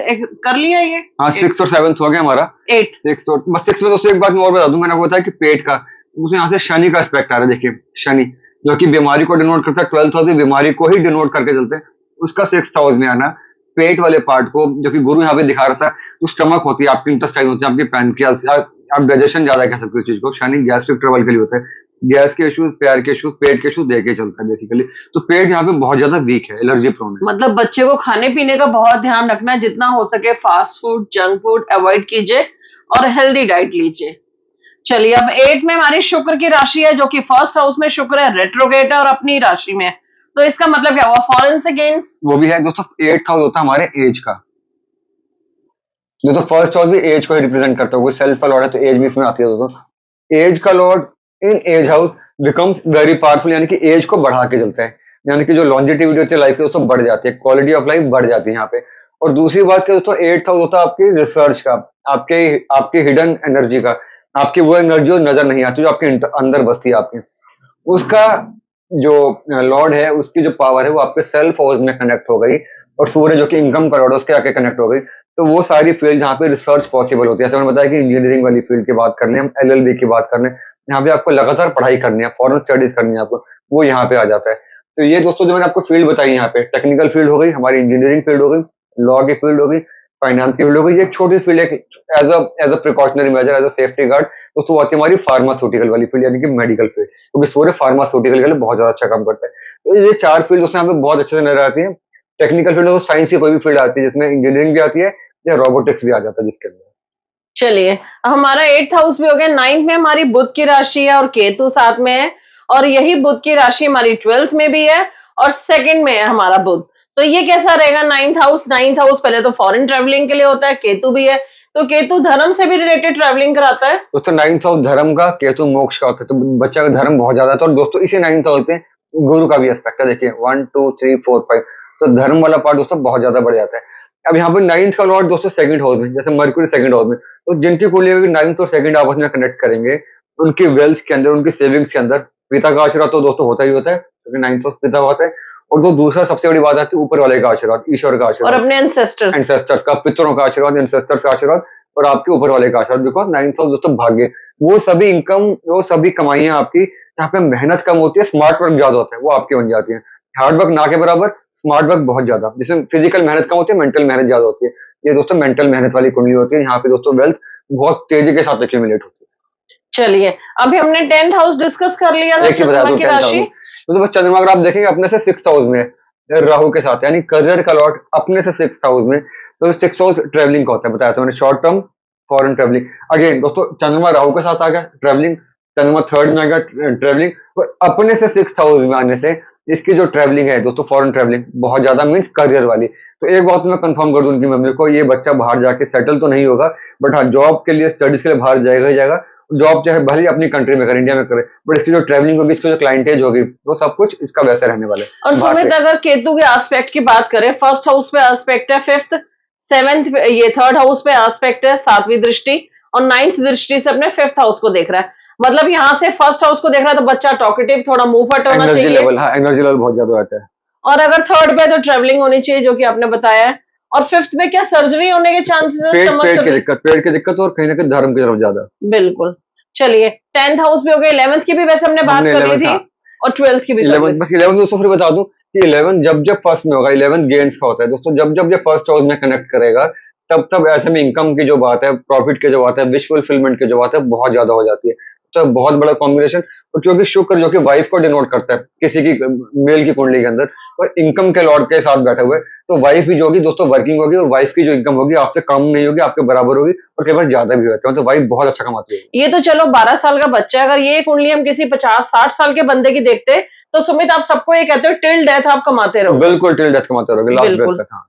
कर लिया ये। हाँ, सिक्स और सेवंथ हो गया हमारा। एट्थ। सिक्स और बस सिक्स में दोस्तों एक बात मैं और बता दूं, मैंने आपको बताया कि पेट का, उसमें यहाँ से शनि का एस्पेक्ट आ रहा है। देखिए शनि जो कि बीमारी को डिनोट करता है, ट्वेल्थ हाउस भी बीमारी को ही डिनोट करके चलते हैं, उसका सिक्स हाउस में आना पेट वाले पार्ट को, जो कि गुरु यहाँ पे दिखा रहा था, तो स्टमक होती है आपकी, इंटेस्टाइन होती है आपकी, पैनक्रियास, आप डाइजेशन ज्यादा कह सकते हो इस चीज को। शनि गैस्ट्रिक ट्रबल के लिए होता है, गैस के इश्यूज, प्यार के इश्यूज, पेट के इश्यूज देके चलता है बेसिकली। तो पेट यहाँ पे बहुत ज्यादा वीक है, एलर्जी प्रोन है। मतलब बच्चे को खाने पीने का बहुत ध्यान रखना है, जितना हो सके fast food, junk food avoid कीजिए और हेल्दी डाइट लीजिए। चलिए, अब एट में हमारी शुक्र की राशि है, जो कि फर्स्ट हाउस में शुक्र है, रेट्रोगेट है और अपनी राशि में है। तो इसका मतलब क्या हुआ, फॉरेन से गेन्स। वो भी है दोस्तों, एट्थ हाउस होता है हमारे एज का, दोस्तों फर्स्ट हाउस भी एज को ही रिप्रेजेंट करता है, वो सेल्फ का लॉर्ड है, तो एज भी इसमें आती है दोस्तों। एज का lord in eighth house becomes very powerful, यानी कि एज को बढ़ा के चलता है, यानी कि जो लॉन्जिटिविटी होती है लाइफ की दोस्तों बढ़ जाती है, क्वालिटी ऑफ लाइफ बढ़ जाती है यहाँ पे। और दूसरी बात क्या दोस्तों, एट्थ हाउस होता है आपकी रिसर्च का, आपके आपके हिडन एनर्जी का, आपकी वो एनर्जी जो नजर नहीं आती, जो आपके अंदर बसती है आपके, उसका जो लॉर्ड है, उसकी जो पावर है वो आपके सेल्फ हाउस में कनेक्ट हो गई। और सूर्य जो कि इनकम का लॉर्ड है, उसके आके कनेक्ट हो गई, तो वो सारी फील्ड जहाँ पे रिसर्च पॉसिबल होती है, जैसे मैंने बताया कि इंजीनियरिंग वाली फील्ड की बात करनी है, हम एलएलबी की बात करने, यहाँ पे आपको लगातार पढ़ाई करनी है, फॉरेन स्टडीज करनी है आपको, वो यहाँ पे आ जाता है। तो ये दोस्तों जो मैंने आपको फील्ड बताई, यहाँ पे टेक्निकल फील्ड हो गई, हमारी इंजीनियरिंग फील्ड हो गई, लॉ की फील्ड हो गई, फाइनेंस की फील्ड हो गई, ये एक छोटी फील्ड है, as a precautionary measure, as a safety guard दोस्तों आती है हमारी फार्मास्यूटिकल वाली फील्ड, यानी कि मेडिकल फील्ड, क्योंकि सूर्य फार्मास्यूटिकल के लिए बहुत ज्यादा अच्छा काम करता है। तो ये चार फील्ड दोस्तों यहाँ पे बहुत अच्छे से नजर आती है। टेक्निकल फील्ड, साइंस की कोई भी फील्ड आती है जिसमें इंजीनियरिंग भी आती है या रोबोटिक्स भी आ जाता है जिसके अंदर। चलिए, हमारा एट्थ हाउस भी हो गया। नाइन्थ में हमारी बुध की राशि है और केतु साथ में है, और यही बुध की राशि हमारी ट्वेल्थ में भी है और सेकंड में है हमारा बुध। तो ये कैसा रहेगा नाइन्थ हाउस। नाइन्थ हाउस पहले तो फॉरेन ट्रेवलिंग के लिए होता है, केतु भी है, तो केतु धर्म से भी रिलेटेड ट्रेवलिंग कराता है। दोस्तों नाइन्थ हाउस धर्म का, केतु मोक्ष का होता है, तो बच्चा का धर्म बहुत ज्यादा था। और दोस्तों इसी नाइन्थ हाउस में गुरु का भी एस्पेक्ट है, देखिए 1 2 3 4 5, तो धर्म वाला पार्ट दोस्तों बहुत ज्यादा बढ़ जाता है। अब यहाँ पे नाइन्थ का लॉर्ड दोस्तों सेकंड हाउस में, जैसे मर्क्यूरी सेकंड हाउस में, तो जिनकी कुंडली में नाइन्थ और सेकंड आपस में कनेक्ट करेंगे, उनकी वेल्थ के अंदर, उनकी सेविंग्स के अंदर पिता का आशीर्वाद तो दोस्तों होता ही होता है, क्योंकि नाइन्थ हाउस पिता होता है। और तो दूसरा सबसे बड़ी बात आती है ऊपर वाले का आशीर्वाद, ईश्वर का और आशीर्वाद, अपने एंसेस्टर्स। एंसेस्टर्स का, पितरों का आशीर्वाद, एंसेस्टर्स का आशीर्वाद, और आपके ऊपर वाले का आशीर्वाद। बिकॉज नाइन्थ हाउस दोस्तों भाग्य, वो सभी इनकम, वो सभी कमाइयां आपकी जहाँ पे मेहनत कम होती है, स्मार्ट वर्क ज्यादा होता है, वो आपकी बन जाती है। हार्ड वर्क ना के बराबर, स्मार्ट वर्क बहुत ज्यादा, जिसमें फिजिकल मेहनत कम होती है, मेंटल मेहनत ज्यादा होती है। ये दोस्तों मेंटल मेहनत वाली कुंडली होती है, यहाँ पे दोस्तों वेल्थ बहुत तेजी के साथ एक्यूमुलेट होती है। चलिए, अभी हमने टेंथ हाउस डिस्कस कर लिया था, एक चीज बता चंद्रमा दूं, की 10th हाउस राशि। में तो बस चंद्रमा अगर आप देखेंगे अपने से सिक्स हाउस में है, राहु के साथ, यानी करियर का लॉर्ड अपने से सिक्स हाउस में, तो सिक्स हाउस ट्रेवलिंग का होता है, बताया था मैंने, short term foreign travelling. Again दोस्तों चंद्रमा राहु के साथ आ गया ट्रेवलिंग, चंद्रमा थर्ड में आ गया ट्रेवलिंग, और अपने से सिक्स हाउस में आने से इसकी जो ट्रैवलिंग है दोस्तों, फॉरेन ट्रैवलिंग बहुत ज्यादा मीन्स करियर वाली। तो एक बात मैं कंफर्म कर दूं उनकी मम्मी को, ये बच्चा बाहर जाके सेटल तो नहीं होगा, बट हाँ जॉब के लिए, स्टडीज के लिए बाहर जाएगा ही जाएगा। जॉब चाहे भले ही अपनी कंट्री में करे, इंडिया में करे, बट इसकी जो ट्रैवलिंग होगी, इसकी जो क्लाइंटेज होगी, वो सब कुछ इसका वैसे रहने वाला और है बाहर सुमित, से। अगर केतु के एस्पेक्ट की बात करें, फर्स्ट हाउस पे एस्पेक्ट है, फिफ्थ, सेवेंथ, ये थर्ड हाउस पे एस्पेक्ट है, सातवीं दृष्टि, और नाइन्थ दृष्टि से अपने फिफ्थ हाउस को देख रहा है। मतलब यहाँ से फर्स्ट हाउस को देख रहा है तो बच्चा टॉकेटिव, थोड़ा मुंह फट होना एनर्जी चाहिए। लेवल, हाँ एनर्जी लेवल बहुत ज्यादा आता है। और अगर थर्ड पे तो ट्रेवलिंग होनी चाहिए, जो कि आपने बताया है। और फिफ्थ में क्या सर्जरी होने के चांसेस है, पेट स्टमक पेट की सर्जरी? दिक्कत, पेट की दिक्कत और कहीं ना कहीं धर्म की तरफ ज्यादा। बिल्कुल। चलिए, टेंथ हाउस भी हो गया, इलेवेंथ की भी वैसे हमने बात हमने कर ली 11 थी, था, और ट्वेल्थ की भी कर ली 11 थी। बस 11 दोस्तों फिर बता दूं कि 11 जब जब फर्स्ट में होगा, 11 गेन्स का होता है दोस्तों, जब जब ये फर्स्ट हाउस में कनेक्ट करेगा, तब तब ऐसे में इनकम की जो बात है, प्रॉफिट की जो बात है, विश फुलफिलमेंट की जो बात है, बहुत ज्यादा हो जाती है। तो बहुत बड़ा कॉम्बिनेशन। और क्योंकि शुक्र जो कि वाइफ को डिनोट करता है किसी की, मेल की कुंडली के अंदर, और इनकम के लॉर्ड के साथ बैठे हुए, तो वाइफ भी जो होगी दोस्तों वर्किंग होगी, और वाइफ की जो इनकम होगी आपसे कम नहीं होगी, आपके बराबर होगी, और कई बार ज्यादा भी होता है, तो वाइफ बहुत अच्छा कमाती है। ये तो चलो 12 साल का बच्चा है, अगर ये कुंडली हम किसी 50-60 साल के बंदे की देखते, तो सुमित आप सबको ये कहते हो टिल डेथ आप कमाते रहोगे। बिल्कुल टिल डेथ कमाते रहोगे, लास्ट ब्रेथ बिल्कुल। तक। हाँ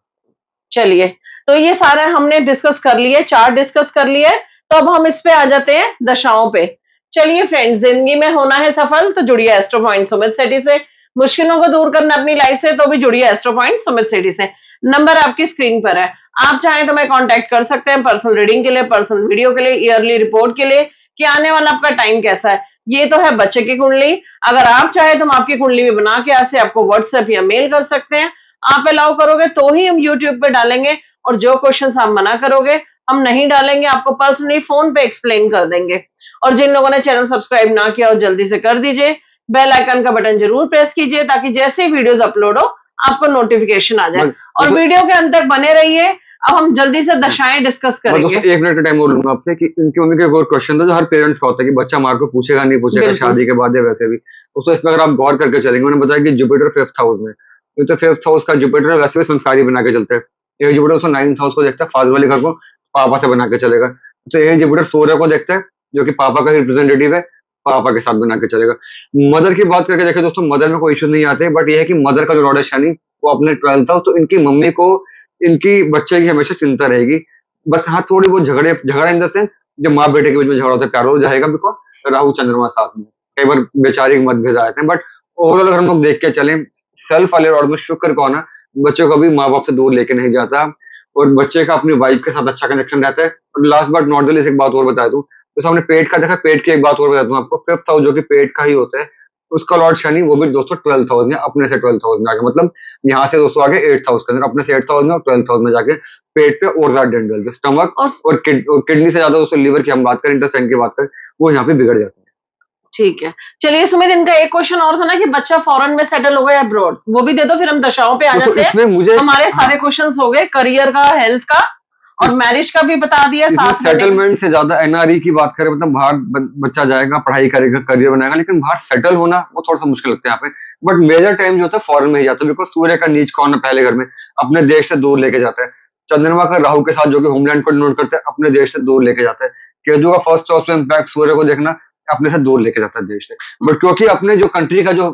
चलिए, तो ये सारा हमने डिस्कस कर लिए, चार्ट डिस्कस कर लिए। तो अब हम इस पे आ जाते हैं दशाओं पे। चलिए फ्रेंड्स, जिंदगी में होना है सफल तो जुड़िए एस्ट्रो पॉइंट सुमित सेठी से। मुश्किलों को दूर करना अपनी लाइफ से, तो भी जुड़िए एस्ट्रो पॉइंट सुमित सेठी से। नंबर आपकी स्क्रीन पर है, आप चाहें तो मैं कांटेक्ट कर सकते हैं पर्सनल रीडिंग के लिए, पर्सनल वीडियो के लिए, ईयरली रिपोर्ट के लिए, कि आने वाला आपका टाइम कैसा है। ये तो है बच्चे की कुंडली। अगर आप चाहें तो हम आपकी कुंडली भी बना के आज से आपको व्हाट्सएप या मेल कर सकते हैं। आप अलाउ करोगे तो ही हम यूट्यूब पे डालेंगे, और जो क्वेश्चंस आप मना करोगे हम नहीं डालेंगे, आपको पर्सनली फोन पे एक्सप्लेन कर देंगे। और जिन लोगों ने चैनल सब्सक्राइब ना किया हो, जल्दी से कर दीजिए, बेल आइकन का बटन जरूर प्रेस कीजिए, ताकि जैसे ही वीडियोस अपलोड हो आपको नोटिफिकेशन आ जाए। मैं और दोस्तों वीडियो के अंत तक बने रहिए, अब हम जल्दी से दशाएं डिस्कस मैं दोस्तों करेंगे। 1 मिनट का टाइम और लूंगा आपसे कि इनकी मम्मी का एक और क्वेश्चन था जो हर पेरेंट्स का होता है कि बच्चा मार को पूछेगा नहीं पूछेगा बिल्कुल। शादी के बाद या वैसे भी। दोस्तों इसमें अगर आप गौर करके चलेंगे, मैंने बताया कि जुपिटर फिफ्थ हाउस में, तो फिफ्थ हाउस का जुपिटर वैसे भी संस्कारी बना के चलते हैं। ये जुपिटर दोस्तों नाइन्थ हाउस को देखता है, फादर वाले घर को पापा से बना के चलेगा। तो ये जुपिटर सूर्य को देखता है, जो कि पापा का रिप्रेजेंटेटिव है, पापा के साथ बना के चलेगा। मदर की बात करके देखें दोस्तों, मदर में कोई इश्यू नहीं आते, बट ये है कि मदर का जो लॉर्ड है शनि, वो अपने 12th हाउस, तो इनकी मम्मी को इनकी बच्चे की हमेशा चिंता रहेगी। बस हाँ थोड़ी बहुत झगड़ा इन द सेंस, जब माँ बेटे के बीच में झगड़ा होता है प्यार हो जाएगा, बिकॉज राहु चंद्रमा साथ में कई बार वैचारिक मतभेद आते हैं। बट ओवरऑल अगर हम लोग देख के चलें, सेल्फ वाले लॉर्ड में शुक्र को ना, बच्चों को भी माँ बाप से दूर लेके नहीं जाता, और बच्चे का अपनी वाइफ के साथ अच्छा कनेक्शन रहता है। और last but not the least एक बात और बता दूं, तो हमने पेट का देखा, पेट की एक बात और बता दूं आपको, फिफ्थ हाउस जो कि पेट का ही होता है, उसका लॉर्ड शनि वो भी दोस्तों 12th हाउस में, अपने से 12th हाउस में आके, मतलब यहाँ से दोस्तों आगे 8th हाउस के अंदर, अपने से 8th हाउस में और 12th हाउस में जाके पेट पे और ज्यादा डेंट डालते, स्टमक और और किडनी से ज्यादा दोस्तों लीवर की हम बात करें, इंटेस्टाइन की बात करें, वो यहाँ पे बिगड़ जाता है। ठीक है। चलिए सुमित, इनका एक क्वेश्चन और था ना कि बच्चा फॉरेन में सेटल होगा या अब्रॉड, वो भी दे दो, फिर हम दशाओं पे आ दोस्तों जाते हैं। इसमें मुझे हमारे हाँ, सारे क्वेश्चंस हो गए, करियर का, हेल्थ का, और इस, मैरिज का भी बता दिया, इसमें साथ रहने का। सेटलमेंट से ज्यादा एनआरई की बात करें, मतलब बाहर बच्चा जाएगा, पढ़ाई करेगा, करियर बनाएगा, लेकिन बाहर सेटल होना वो थोड़ा सा मुश्किल लगता है यहाँ पे। बट मेजर टाइम जो होता है फॉरेन में ही जाता है, बिकॉज सूर्य का नीच कौन है पहले घर में, अपने देश से दूर लेके जाता है। चंद्रमा का राहु के साथ जो कि होमलैंड को डिनोट करता है, अपने देश से दूर लेके जाता है। केतु का फर्स्ट हाउस में इम्पैक्ट सूर्य को देखना, अपने से दूर लेके जाता है देश से। बट क्योंकि अपने जो कंट्री का जो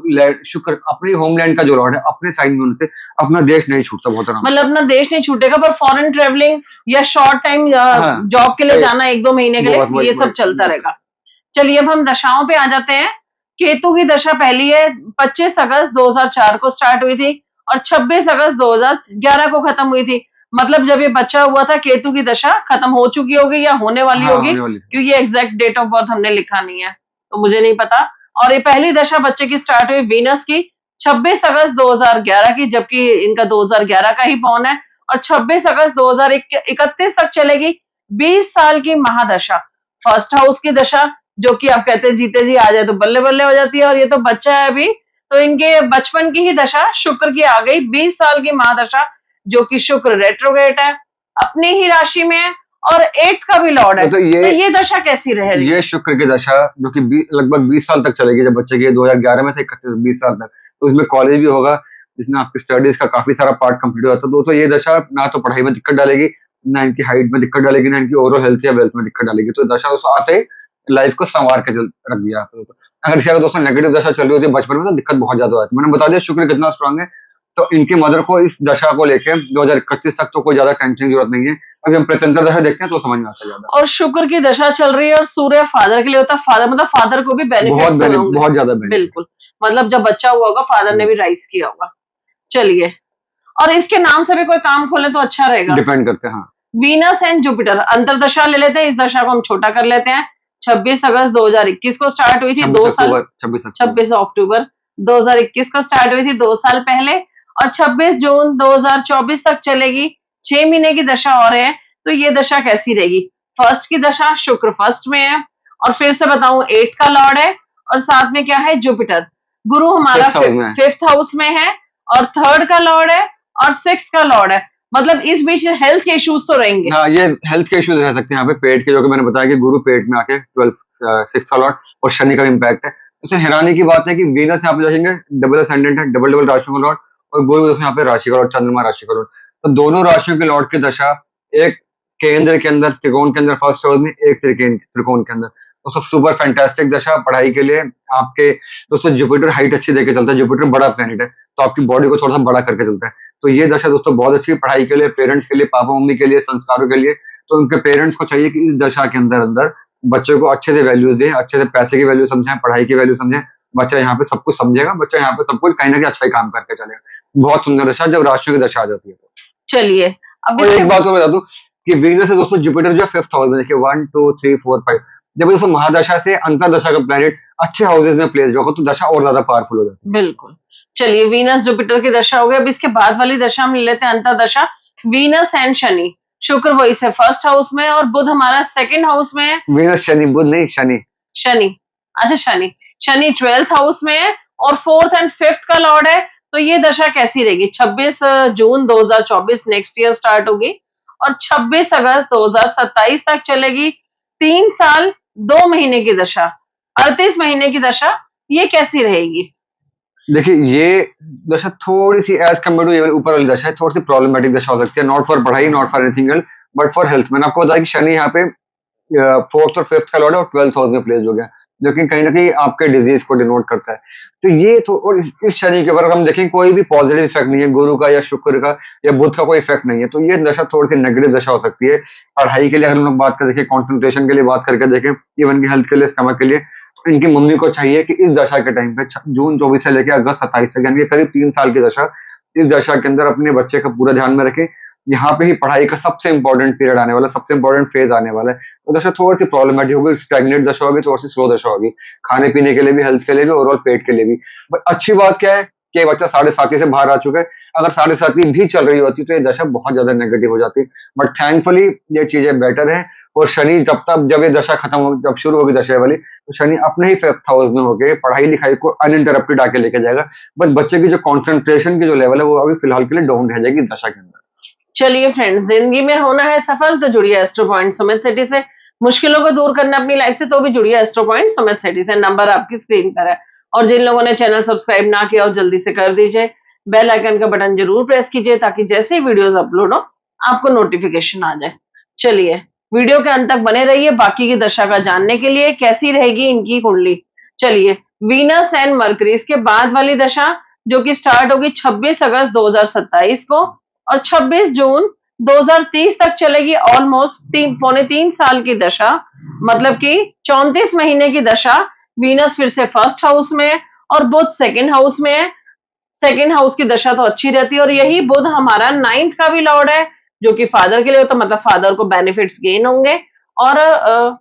शुक्र अपने होमलैंड का जो लॉर्ड है, अपने साइड में होने से अपना देश नहीं छूटता बहुत आराम से। मतलब अपना देश नहीं छूटेगा, पर फॉरेन ट्रेवलिंग या शॉर्ट टाइम हाँ जॉब के लिए स्टे जाना 1-2 महीने के बहुत लिए, ये सब चलता रहेगा। चलिए, अब हम दशाओं पे आ जाते हैं। केतु की दशा पहली है, 25 अगस्त 2004 को स्टार्ट हुई थी, और 26 अगस्त 2011 को खत्म हुई थी। मतलब जब ये बच्चा हुआ था, केतु की दशा खत्म हो चुकी होगी या होने वाली हाँ होगी, होने वाली थी। क्योंकि ये एग्जैक्ट डेट ऑफ बर्थ हमने लिखा नहीं है, तो मुझे नहीं पता। और ये पहली दशा बच्चे की स्टार्ट हुई वीनस की 26 अगस्त 2011 की, जबकि इनका 2011 का ही बॉर्न है, और 26 अगस्त 2031 तक चलेगी 20 साल की महादशा। फर्स्ट हाउस की दशा, जो कि आप कहते हैं जीते जी आ जाए तो बल्ले बल्ले हो जाती है, और ये तो बच्चा है अभी, तो इनके बचपन की ही दशा शुक्र की आ गई, 20 साल की महादशा, जो कि शुक्र रेट्रोग्रेड है, अपनी ही राशि में है, और 8th का भी लॉर्ड है। तो तो ये दशा कैसी रहेगी? ये शुक्र की दशा जो कि लगभग 20 साल तक चलेगी, जब बच्चे की 2011 में से 31 20 साल तक, तो इसमें कॉलेज भी होगा, जिसमें आपकी स्टडीज का काफी सारा पार्ट कंप्लीट हो जाता है। तो ये दशा ना तो पढ़ाई में दिक्कत डालेगी, ना इनकी हाइट में दिक्कत डालेगी, ना इनकी ओवरऑल हेल्थ या वेल्थ में दिक्कत डालेगी। तो ये दशा दोस्तों आते लाइफ को संवार के रख दिया आपने। अगर किसी का दोस्तों नेगेटिव दशा चल रही होती है बचपन में तो दिक्कत बहुत ज्यादा होती है। मैंने बता दिया शुक्र कितना स्ट्रांग है। तो इनकी मदर को इस दशा को लेके 2031 तक तो कोई ज्यादा टेंशन की जरूरत नहीं है। अभी हम प्रत्यंतर दशा देखते हैं तो समझ में आता है ज्यादा। और शुक्र की दशा चल रही है और सूर्य फादर के लिए होता है, फादर मतलब फादर को भी बेनिफिट्स हुए होंगे। बहुत ज्यादा बेनिफिट। बिल्कुल, मतलब जब बच्चा हुआ होगा फादर ने भी राइज किया होगा। चलिए, और इसके नाम से भी कोई काम खोले तो अच्छा रहेगा। डिपेंड करते हैं, हाँ। वीनस एंड जुपिटर अंतरदशा ले लेते हैं, इस दशा को हम छोटा कर लेते हैं। 26 अगस्त 2021 को स्टार्ट हुई थी, 2 साल 26 अक्टूबर 2021 को स्टार्ट हुई थी, 2 साल पहले, और 26 जून 2024 तक चलेगी। 6 महीने की दशा और है। तो ये दशा कैसी रहेगी? फर्स्ट की दशा, शुक्र फर्स्ट में है, और फिर से बताऊं 8 का लॉर्ड है, और साथ में क्या है? जुपिटर। गुरु हमारा 5th हाउस में है, और 3rd का लॉर्ड है, और 6th का लॉर्ड है। मतलब इस बीच हेल्थ के इश्यूज तो रहेंगे। हाँ, ये हेल्थ के इश्यूज रह सकते हैं यहाँ पे, पेट के, जो कि मैंने बताया कि गुरु पेट में आके 6th का लॉर्ड और शनि का इम्पैक्ट है। उससे हैरानी की बात है कि वीनस यहाँ पे देखेंगे डबल असेंडेंट है, डबल डबल राशियों का लॉर्ड, और गुरु यहाँ पे राशि का लॉर्ड, चंद्रमा राशि का लॉर्ड। तो दोनों राशियों के लॉर्ड की दशा, एक केंद्र के अंदर त्रिकोण के अंदर फर्स्ट हाउस में, एक त्रिकोण के अंदर, तो सब सुपर फैंटास्टिक दशा पढ़ाई के लिए आपके। दोस्तों जुपिटर हाइट अच्छी देके चलता है, जुपिटर बड़ा प्लेनेट है तो आपकी बॉडी को थोड़ा सा बड़ा करके चलता है। तो ये दशा दोस्तों बहुत अच्छी पढ़ाई के लिए, पेरेंट्स के लिए, पापा मम्मी के लिए, संस्कारों के लिए। तो उनके पेरेंट्स को चाहिए कि इस दशा के अंदर अंदर बच्चों को अच्छे से वैल्यूज दें, अच्छे से पैसे की वैल्यू समझें, पढ़ाई की वैल्यू समझें। बच्चा यहाँ पे सब कुछ समझेगा, बच्चा यहाँ पे सब कुछ कहीं ना कहीं अच्छा ही काम करके चलेगा। बहुत सुंदर दशा जब राशियों की दशा आ जाती है तो। चलिए, अब और एक बात और बता दूं कि वीनस है दोस्तों, जुपिटर जो 5th हाउस में, देखिए 1 2 3 4 5, जब दोस्तों महादशा से अंतरदशा का प्लेनेट अच्छे हाउसेज में प्लेस होगा तो दशा और ज्यादा पावरफुल हो जाती है। बिल्कुल। चलिए, वीनस जुपिटर की दशा हो गई। अब इसके बाद वाली दशा हम ले लेते हैं अंतरदशा, वीनस एंड शनि। शुक्र वही से 1st हाउस में, और बुध हमारा 2nd हाउस में है। वीनस शनि, बुध नहीं, शनि। शनि, अच्छा शनि, शनि 12th हाउस में है, और 4th एंड 5th का लॉर्ड है। तो ये दशा कैसी रहेगी? 26 जून 2024 नेक्स्ट ईयर स्टार्ट होगी, और 26 अगस्त 2027 तक चलेगी। 3 साल 2 महीने की दशा, 38 महीने की दशा। ये कैसी रहेगी? देखिए ये दशा थोड़ी सी एज कम्पेयर टू ऊपर वाली दशा है, थोड़ी सी प्रॉब्लमेटिक दशा हो सकती है, नॉट फॉर पढ़ाई, not for anything else, but for health. मैंने आपको बताया कि शनि यहाँ पे 4th और 5th का लॉर्ड है और 12th हाउस में प्लेस हो गया, जो कि कहीं ना कहीं आपके डिजीज को डिनोट करता है। तो ये तो, और इस शनि के ऊपर हम देखें कोई भी पॉजिटिव इफेक्ट नहीं है, गुरु का या शुक्र का या बुध का कोई इफेक्ट नहीं है। तो ये दशा थोड़ी सी नेगेटिव दशा हो सकती है पढ़ाई के लिए। अगर हम लोग बात कर देखें, कॉन्सेंट्रेशन के लिए बात करके देखें, इवन की हेल्थ के लिए, स्टमक के लिए, तो इनकी मम्मी को चाहिए कि इस दशा के टाइम पे जून 24 से लेकर अगस्त 27 तक, यानी कि करीब 3 साल की दशा, इस दशा के अंदर अपने बच्चे का पूरा ध्यान में रखें। यहाँ पे ही पढ़ाई का सबसे इंपॉर्टेंट पीरियड आने वाला, सबसे इंपॉर्टेंट फेज आने वाला है। तो दशा थोड़ी सी प्रॉब्लमेटिक होगी, स्टैग्नेट दशा होगी, थोड़ी सी स्लो दशा होगी, खाने पीने के लिए भी, हेल्थ के लिए भी, ओवरऑल पेट के लिए भी। बट अच्छी बात क्या है कि बच्चा 7.5 से बाहर आ चुका है। अगर 7.5 भी चल रही होती तो ये दशा बहुत ज्यादा नेगेटिव हो जाती, बट थैंकफुली ये चीजें बेटर है। और शनि जब ये दशा खत्म हो, जब शुरू होगी दशा वाली, तो शनि अपने ही 5th हाउस में होकर पढ़ाई लिखाई को अनइंटरप्टेड आके लेके जाएगा। बस बच्चे की जो कॉन्सेंट्रेशन की जो लेवल है वो अभी फिलहाल के लिए डाउन रह जाएगी इस दशा के अंदर। चलिए फ्रेंड्स, जिंदगी में होना है सफल तो जुड़िए एस्ट्रो पॉइंट सुमित सेठी से। मुश्किलों को दूर करना अपनी लाइफ से तो भी जुड़िए एस्ट्रो पॉइंट सुमित सेठी से। नंबर आपकी स्क्रीन पर है, और जिन लोगों ने चैनल सब्सक्राइब ना किया हो जल्दी से कर दीजिए। बेल आइकन का बटन जरूर प्रेस कीजिए ताकि जैसे ही वीडियोस अपलोड हो आपको नोटिफिकेशन आ जाए। चलिए, वीडियो के अंत तक बने रहिए बाकी की दशा का जानने के लिए, कैसी रहेगी इनकी कुंडली। चलिए, वीनस एंड मरकरी, इसके बाद वाली दशा जो कि स्टार्ट होगी 26 अगस्त 2027 को, और 26 जून 2030 तक चलेगी। ऑलमोस्ट 3 साल की दशा, मतलब कि 34 महीने की दशा। वीनस फिर से 1st हाउस में है, और बुध 2nd हाउस में है। 2nd हाउस की दशा तो अच्छी रहती है, और यही बुध हमारा 9th का भी लॉर्ड है, जो कि फादर के लिए होता है, मतलब फादर को बेनिफिट्स गेन होंगे। और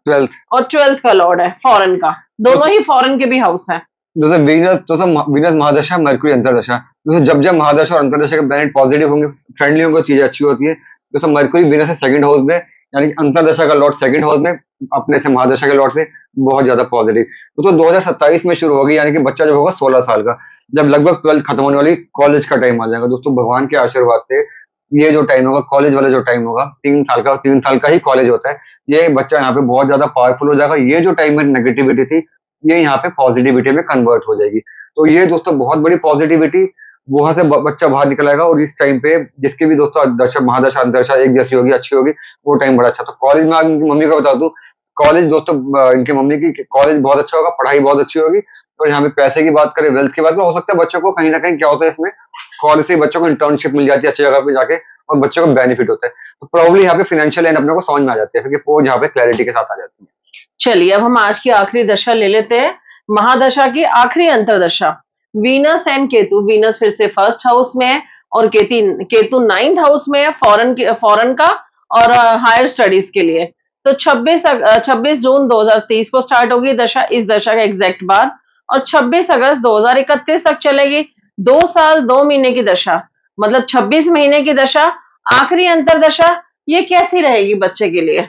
12th का लॉर्ड है फॉरेन का, दोनों ही फॉरेन के भी हाउस है। Venus mahadasha, Mercury antardasha. दोस्तों जब जब महादशा और अंतरदशा के प्लैनेट पॉजिटिव होंगे, फ्रेंडली होंगे, चीजें अच्छी होती है। दोस्तों मरकुरी वीनस से 2nd हाउस में, यानी कि अंतरदशा का लॉर्ड 2nd हाउस में, अपने से महादशा के लॉर्ड से बहुत ज्यादा पॉजिटिव। तो 2027 में शुरू होगी, यानी कि बच्चा जब होगा 16 साल का, जब लगभग 12th खत्म होने वाली, कॉलेज का टाइम आ जाएगा। दोस्तों भगवान के आशीर्वाद से ये जो टाइम होगा, कॉलेज वाला जो टाइम होगा, 3 साल का ही कॉलेज होता है, ये बच्चा यहाँ पे बहुत ज्यादा पावरफुल हो जाएगा। ये जो टाइम में नेगेटिविटी थी, ये यहाँ पे पॉजिटिविटी में कन्वर्ट हो जाएगी। तो ये दोस्तों बहुत बड़ी पॉजिटिविटी, वहां से बच्चा बाहर निकल आएगा। और इस टाइम पे जिसकी भी दोस्तों दशा, महादशा, अंतरदशा एक जैसी होगी, अच्छी होगी, वो टाइम बड़ा अच्छा। तो कॉलेज में आगे मम्मी को बता दूं कॉलेज दोस्तों इनकी मम्मी की कॉलेज बहुत अच्छा होगा, पढ़ाई बहुत अच्छी होगी। और यहाँ पे पैसे की बात करें, वेल्थ की बात करें, हो सकता है बच्चों को कहीं ना कहीं क्या होता है इसमें, कॉलेज से बच्चों को इंटर्नशिप मिल जाती है अच्छी जगह पे जाके, और बच्चों को बेनिफिट होता है। तो प्रॉब्लली यहाँ पे फाइनेंशियल एंड अपने को समझ में आ जाती है, क्योंकि वो यहाँ पे क्लैरिटी के साथ आ जाती है। चलिए अब हम आज की आखिरी दशा ले लेते हैं, महादशा की आखिरी अंतरदशा, वीनस एंड केतु। वीनस फिर से फर्स्ट हाउस में है और केतु 9th हाउस में है, फॉरेन का और हायर स्टडीज के लिए। तो 26 जून 2030 को स्टार्ट होगी दशा, इस दशा का एग्जैक्ट बार, और 26 अगस्त 2031 तक चलेगी। 2 साल 2 महीने की दशा, मतलब 26 महीने की दशा, आखिरी अंतरदशा। ये कैसी रहेगी बच्चे के लिए?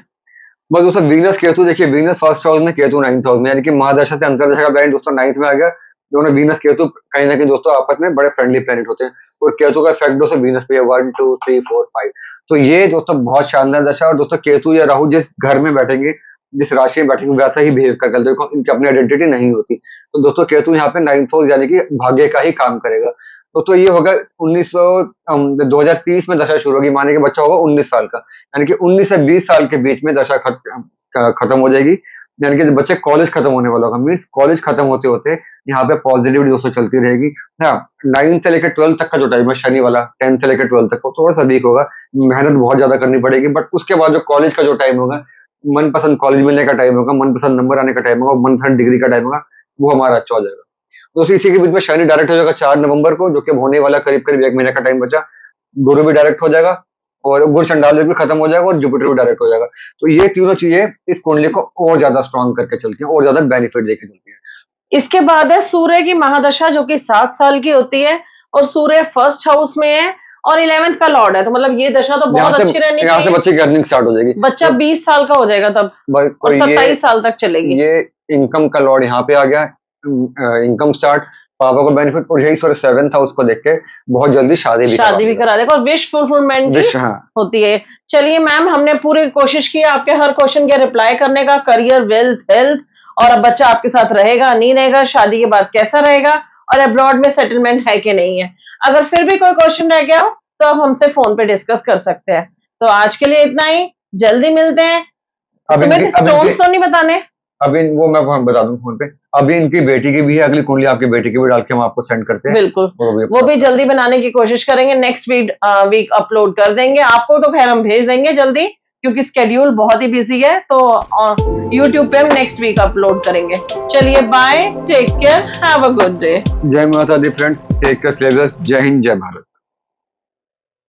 बस दोस्तों वीनस केतु देखिए, वीनस फर्स्ट हाउस में, केतु 9th हाउस में, यानी कि महादशा से अंतरदशा का प्लैनेट दोस्तों 9th में आ गया। दोनों वीनस केतु कहीं ना कहीं दोस्तों आपस में बड़े फ्रेंडली प्लैनेट होते हैं, और केतु का इफेक्ट दोस्तों वीनस पे है 1 2 3 4 5। तो ये दोस्तों बहुत शानदार दशा। और दोस्तों केतु या राहु जिस घर में बैठेंगे, जिस राशि में बैठेंगे, वैसा ही बिहेव कर करते हैं, इनकी अपनी आइडेंटिटी नहीं होती। तो दोस्तों केतु यहाँ पे 9th हाउस यानी कि भाग्य का ही काम करेगा। तो ये होगा 2030 में दशा शुरू होगी, माने कि बच्चा होगा 19 साल का, यानी कि 19 से 20 साल के बीच में दशा खत्म हो जाएगी। यानी कि जब बच्चे कॉलेज खत्म होने वाला होगा, मीन्स कॉलेज खत्म होते होते यहाँ पे पॉजिटिविटी दोस्तों चलती रहेगी। हाँ, 9 से लेकर 12 तक का जो टाइम है शनि वाला, 10 से लेकर 12 तक को थोड़ा सा वीक होगा, मेहनत बहुत ज्यादा करनी पड़ेगी। बट उसके बाद जो कॉलेज का जो टाइम होगा, मनपसंद कॉलेज मिलने का टाइम होगा, मनपसंद नंबर आने का टाइम होगा, मनपसंद डिग्री का टाइम होगा, वो हमारा अच्छा हो जाएगा। तो इसी के बीच में शनि डायरेक्ट हो जाएगा 4 नवंबर को, जो कि होने वाला करीब करीब 1 महीने का टाइम बचा। गुरु भी डायरेक्ट हो जाएगा, और गुरु चंडाल भी खत्म हो जाएगा, और जुपिटर भी डायरेक्ट हो जाएगा। तो ये तीनों चीजें इस कुंडली को और ज्यादा स्ट्रांग करके चलती हैं, और ज्यादा बेनिफिट देके चलती हैं। इसके बाद है सूर्य की महादशा, जो कि 7 साल की होती है, और सूर्य फर्स्ट हाउस में है और 11th का लॉर्ड है। तो मतलब ये दशा तो बहुत अच्छी रहनी यहाँ से चाहिए। बच्चे की अर्निंग स्टार्ट हो जाएगी, बच्चा तो 20 साल का हो जाएगा तब, और 27 साल तक चलेगी। ये इनकम का लॉर्ड यहाँ पे आ गया, इनकम स्टार्ट, पापा को बेनिफिट, और यही 7th हाउस को देख के बहुत जल्दी शादी भी करा देगा, और विश फुलफिलमेंट की होती है। चलिए मैम, हमने पूरी कोशिश की आपके हर क्वेश्चन के रिप्लाई करने का, करियर, वेल्थ, हेल्थ, और अब बच्चा आपके साथ रहेगा नहीं रहेगा, शादी के बाद कैसा रहेगा, और अब्रॉड में सेटलमेंट है कि नहीं है। अगर फिर भी कोई क्वेश्चन रह गया हो तो आप हमसे फोन पे डिस्कस कर सकते हैं। तो आज के लिए इतना ही, जल्दी मिलते हैं। स्टोन्स तो नहीं बताने? अभी वो मैं बता दूं फोन पे। अभी इनकी बेटी की भी है, अगली कुंडली आपकी बेटी की भी डाल के हम आपको सेंड करते हैं। बिल्कुल, वो भी जल्दी बनाने की कोशिश करेंगे, नेक्स्ट वीक अपलोड कर देंगे। आपको तो खैर हम भेज देंगे जल्दी, क्योंकि स्केड्यूल बहुत ही बिजी है। तो यूट्यूब पे हम नेक्स्ट वीक अपलोड करेंगे। चलिए bye, take care, have a good day. जय माता दी फ्रेंड्स, टेक केयर, जय हिंद, जय भारत।